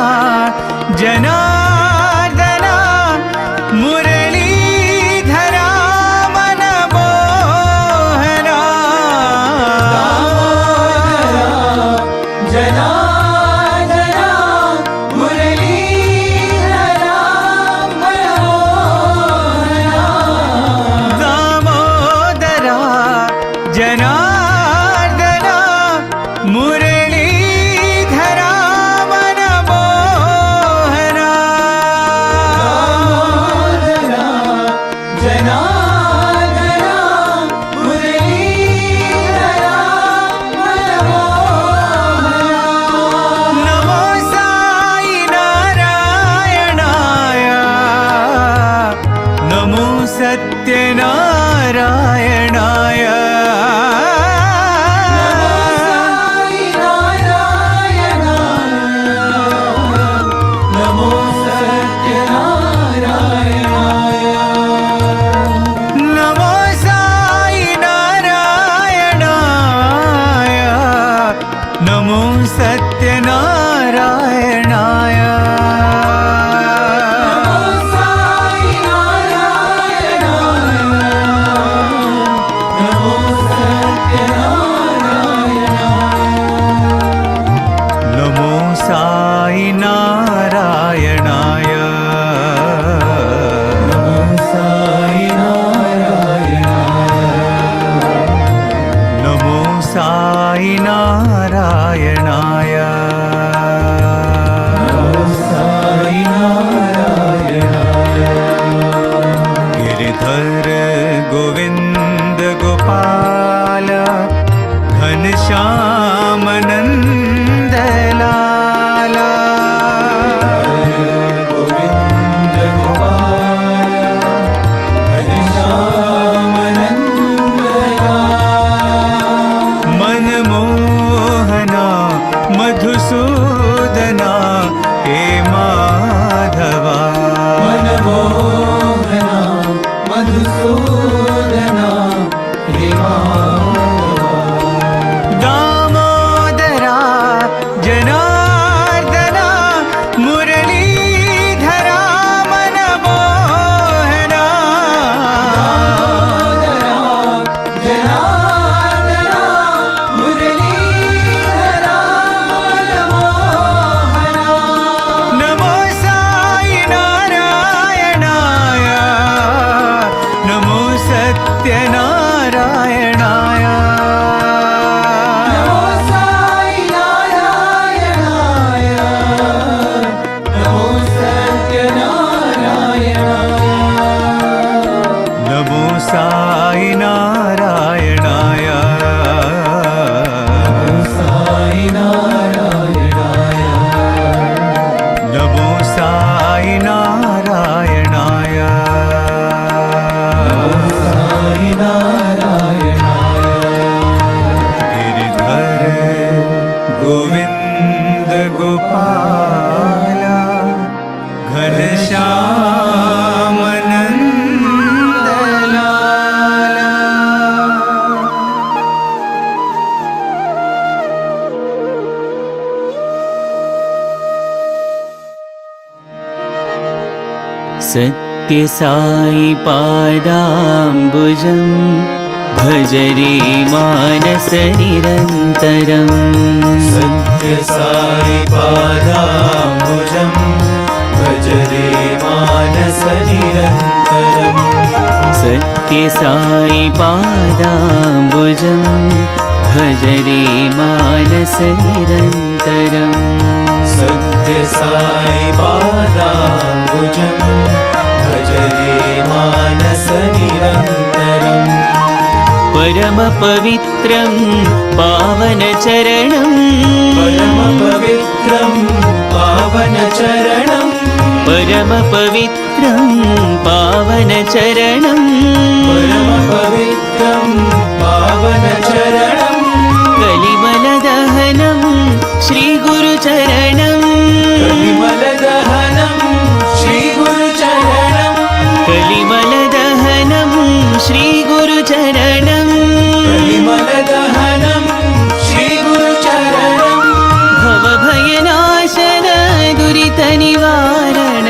जनार्दना मुरलीधरा मनमोहना। जनार्दना मुरलीधरा मनमोहना। दामोदरा जनार्दना मुरलीधरा मनमोहना। दामोदरा जनार्दना मुरलीधरा मनमोहना। नमो साई नारायणाय नमो सत्यनारायणाय। नमो सत्यनारायणाय। नमो साई नारायणाय नमो सत्यनारायणाय। नमो साई नारायणाय। नमो साई नारायणाय। नमो साई नारायणाय। नमो साई नारायणाय। गिरिधर गोविंद गोपाल घनश्याम नंद लाला। गोविंद गोपाल घनश्याम नंद लाला। मनमोहना मधुसूदना हे माधवा। मनमोहना मधुसूदना हे माधवा। दाम सत्यसाई पादाम्बुजं भज रे मानस निरन्तरम् सत्यसाई पादाम्बुजं भज रे मानस निरन्तरम् सत्यसाई पादाम्बुजं भज रे मानस निरन्तरम् सत्यसाई पादाम्बुजं भज रे मानस निरन्तरम् परम पवित्रं पावन चरणं परम पवित्रं पावन चरणं परम पवित्रं पावन चरणं परम पवित्रं पावन चरणं कलिमलदहनं श्रीगुरुचरणं कलिमलदहनं श्रीगुरुचरणं कलिमलदहनं श्रीगुरुचरणं कलिमलदहनं श्रीगुरुचरणं भवभयनाशन दुरितनिवारण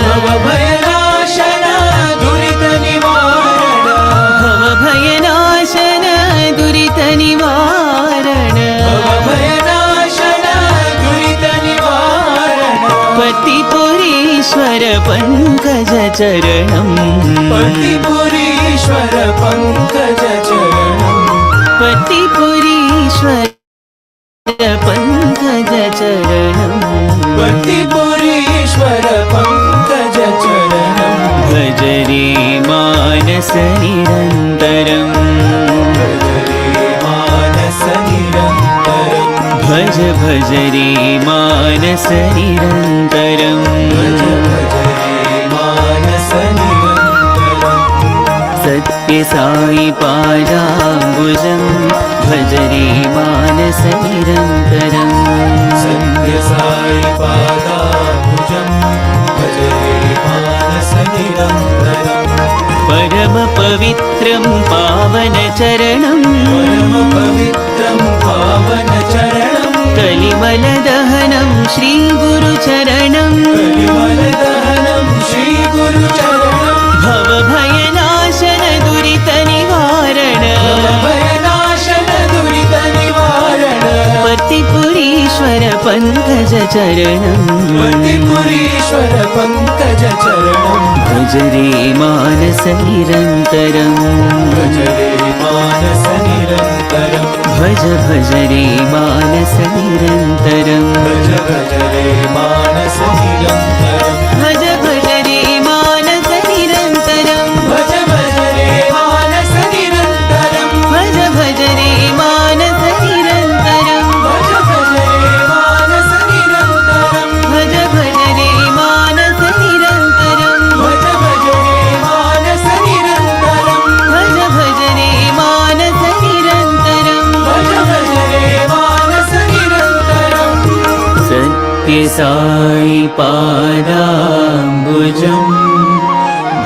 भवभयनाशन दुरितनिवारण भवभयनाशन दुरितनिवारण भवभयनाशन दुरितनिवारण पतिपुरीश्वर पङ्कजचरणं पतिपुरीश्वर पङ्कजचरणं पतिपुरीश्वर पङ्कजचरणं पतिपुरीश्वर पङ्कजचरणं भज रे मानस निरन्तरम् भज रे मानस निरन्तरं भज भज रे मानस निरन्तरम् भज भज रे मानस निरन्तरं सत्यसाई पादाम्बुजं भज रे मानस निरन्तरम् सत्यसाई पादाम्बुजं भज रे मानस निरन्तरं परम पवित्रं पावन चरणं परम पवित्रं पावन चरणं कलिमलदहनं श्रीगुरुचरणं कलिमलदहनं श्रीगुरुचरणं भवभयनाशन दुरितनिवारण भवभयनाशन दुरितनिवारण पतिपुरीश्वर पङ्कजचरणं पतिपुरीश्वर पङ्कजचरणं भज रे मानस निरन्तरम् भज रे मानस निरन्तरं भज भज रे मानस निरन्तरम् भज भज रे मानस निरन्तरं भज भज रे मानस निरन्तरम् भज भज रे मानस निरन्तरं भज भज रे मानस निरन्तरम् भज भज रे मानस निरन्तरं भज भज रे मानस निरन्तरम् भज भज रे मानस निरन्तरं भज भज रे मानस निरन्तरम् भज भज रे मानस निरन्तरं सत्यसाई पादाम्बुजं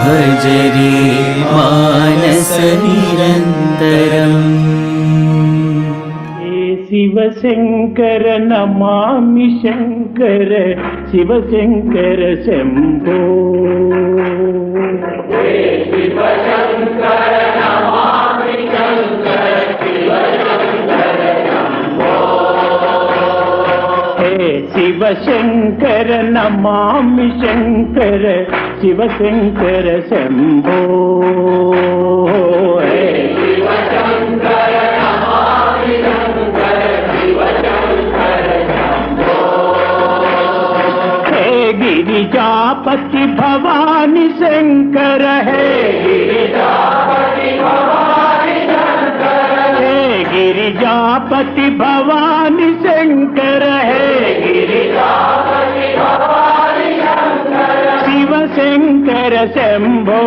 भज रे मानस निरन्तरम् शिवशङ्कर नमामि शङ्कर शिवशङ्कर शम्भो हे शिवशङ्कर नमामि शङ्कर शिवशङ्कर शम्भो हे गिरिजापति भवानी शंकर है गिरिजापति भवानी शंकर है शिव शंकर शंभो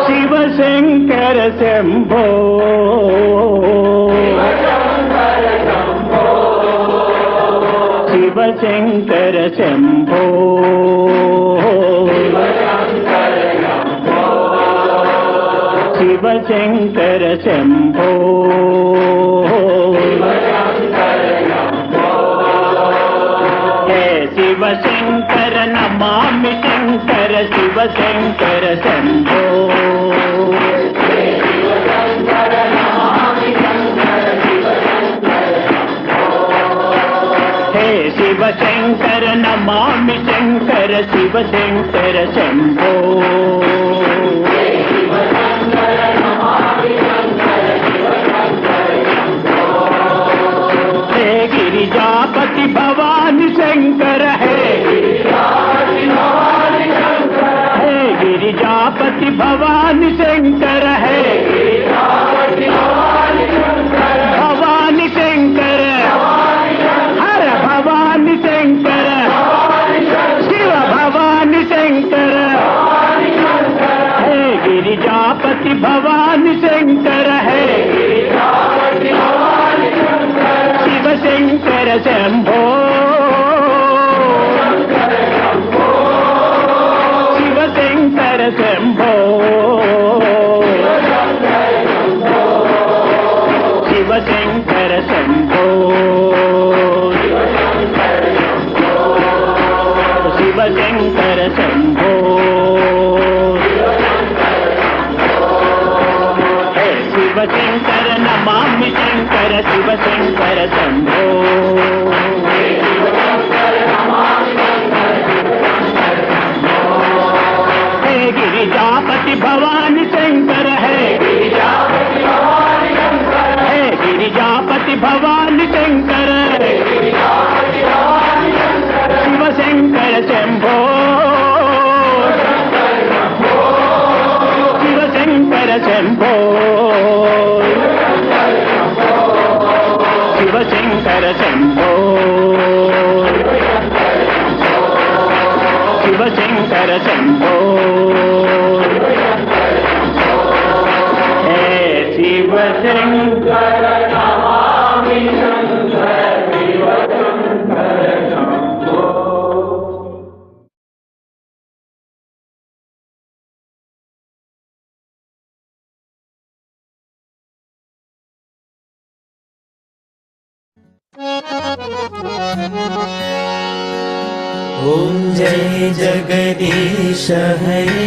शिव शंकर शंभो शिव शंकर शंभो शिव शंकर शंभो शिव शंकर नमामि शंकर शिव शंकर शंभो हे शिव शंकर नमामि शंकर शिव शंकर शंभो हे गिरिजापति भवानी शंकर है गिरिजापति भवानी शंकर है भवानी शंकर हर भवानी शंकर शिव भवानी शंकर है गिरिजापति भवानी शंकर है शिव शंकर शंभो शिव शंकर शंभो शिव शंकर शंभो शिव शंकर शंभो हे शिव शंकर नमामि शंकर शिव शंकर शंभो हे गिरिजापति भवानी शंकर है गिरिजापति भवानी शंकर शिव शंकर शंभो शिव शंकर शंभो शिव शंकर शंभो शिव शंकर शंभो हे शिव शंकर नमामि शंकर शिव शंकर शंभो ॐ जय जगदीश हरे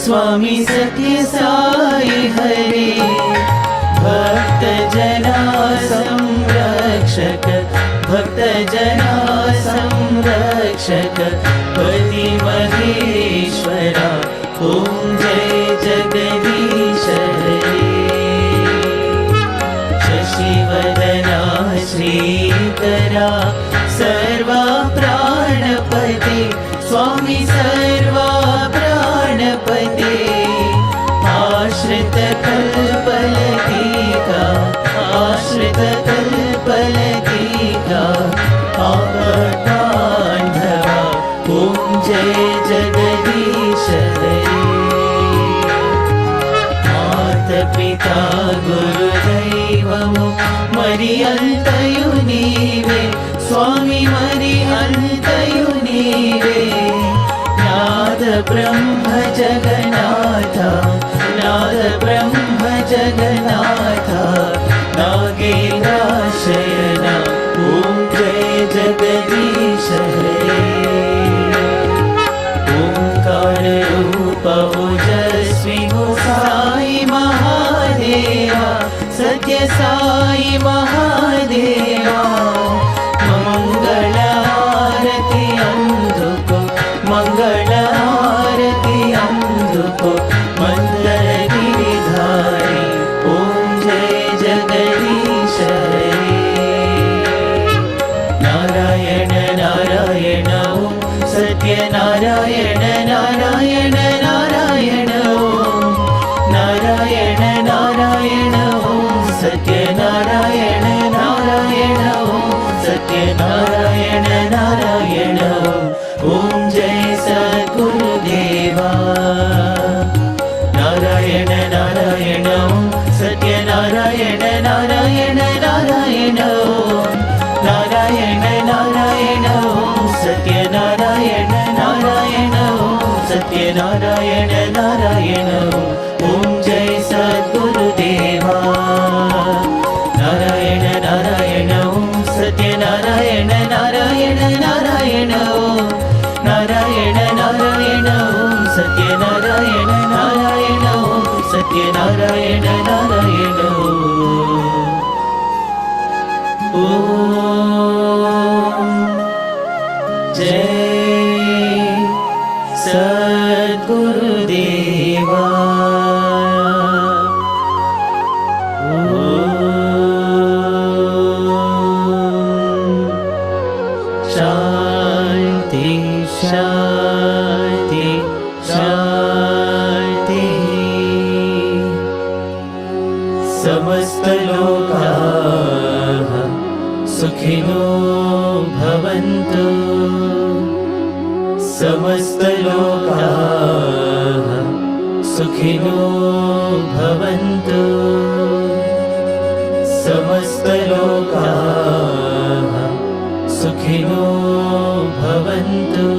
स्वामी सत्य साई हरे भक्त जना संरक्षक भक्त जना संरक्षक पति महेश्वरा ॐ जय जगदीश हरे शशिवदना श्रीकरा सर्वा प्राणपते स्वामी सर्वा प्राणपते आश्रित कल्पलतिका आश्रित कल्पलतिका आपदान्धवा ॐ जय जगदीश हरे मातपिता गुरुदैवमु मरियन्तयु नीवे स्वामी मरियन्तयु नीवे नाद ब्रह्म जगन्नाथ नाद ब्रह्म जगन्नाथ नागेन्द्रशयन ॐ जय जगदीश हरे ओंकार रूप ओजस्वी साई महादेवा सत्य साई महादेवा मंगल आरती अंधुको मंगल आरती अंधुको मंदर गिरिधारी ओम जय जगदीश हरे नारायण नारायण ओम सत्य नारायण नारायण नारायण ओम नारायण नारायण ओम सत्य नारायण नारायण ओम सत्य नारायण नारायण ओम जय सद्गुरुदेवा नारायण नारायण ओम सत्य नारायण नारायण नारायण ओम नारायण नारायण ओम सत्य नारायण नारायण ओम सत्य नारायण नारायण ओम जय सद्गुरुदेवा नारायण नारायण ओम सत्य नारायण नारायण नारायण सत्यनारायण नारायण ॐ जय सद्गुरुदेवा शान्ति शान्ति शान्ति समस्तलोकाः सुखिनो भवन्तु समस्तलोकाः सुखिनो भवन्तु समस्तलोकाः सुखिनो भवन्तु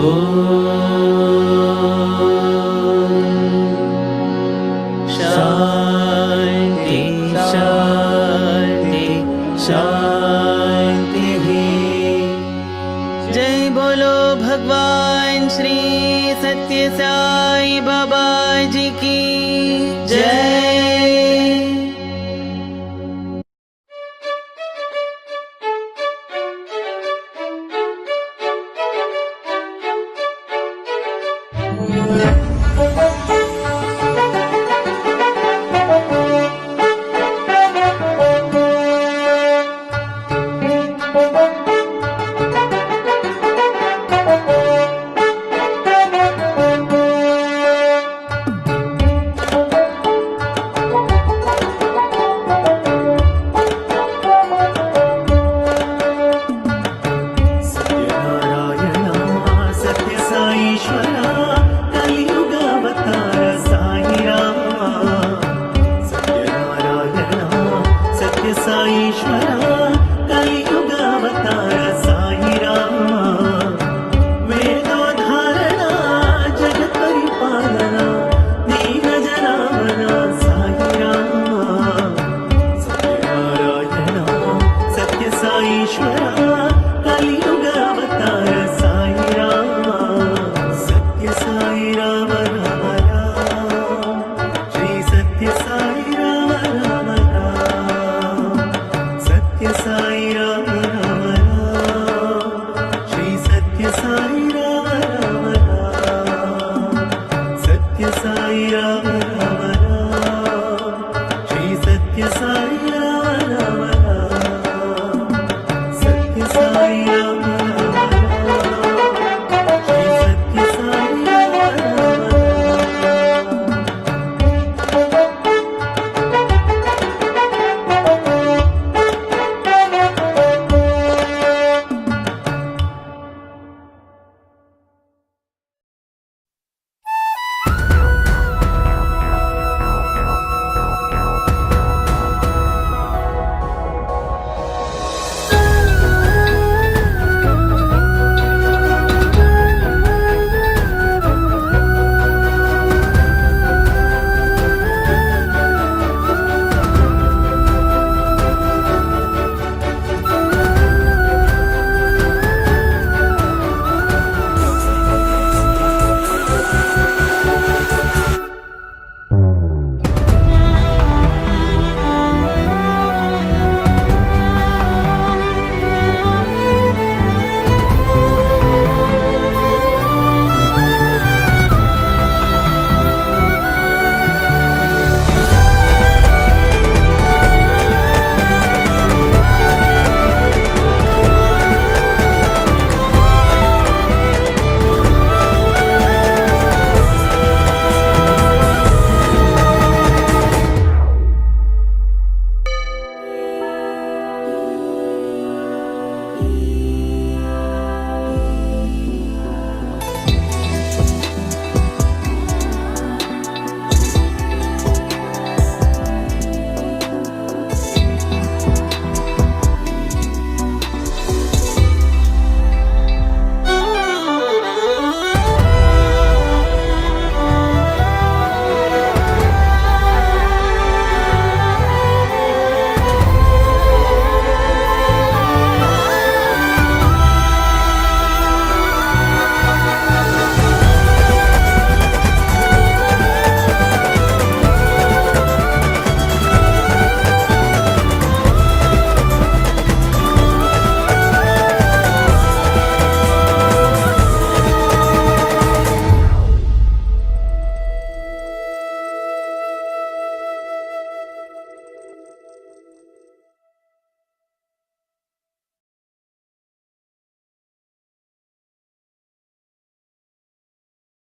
ॐ शान्ति शान्ति शान्तिः जय बोलो भगवान श्री सत्य साई बाबा जी की जय। Sai Ram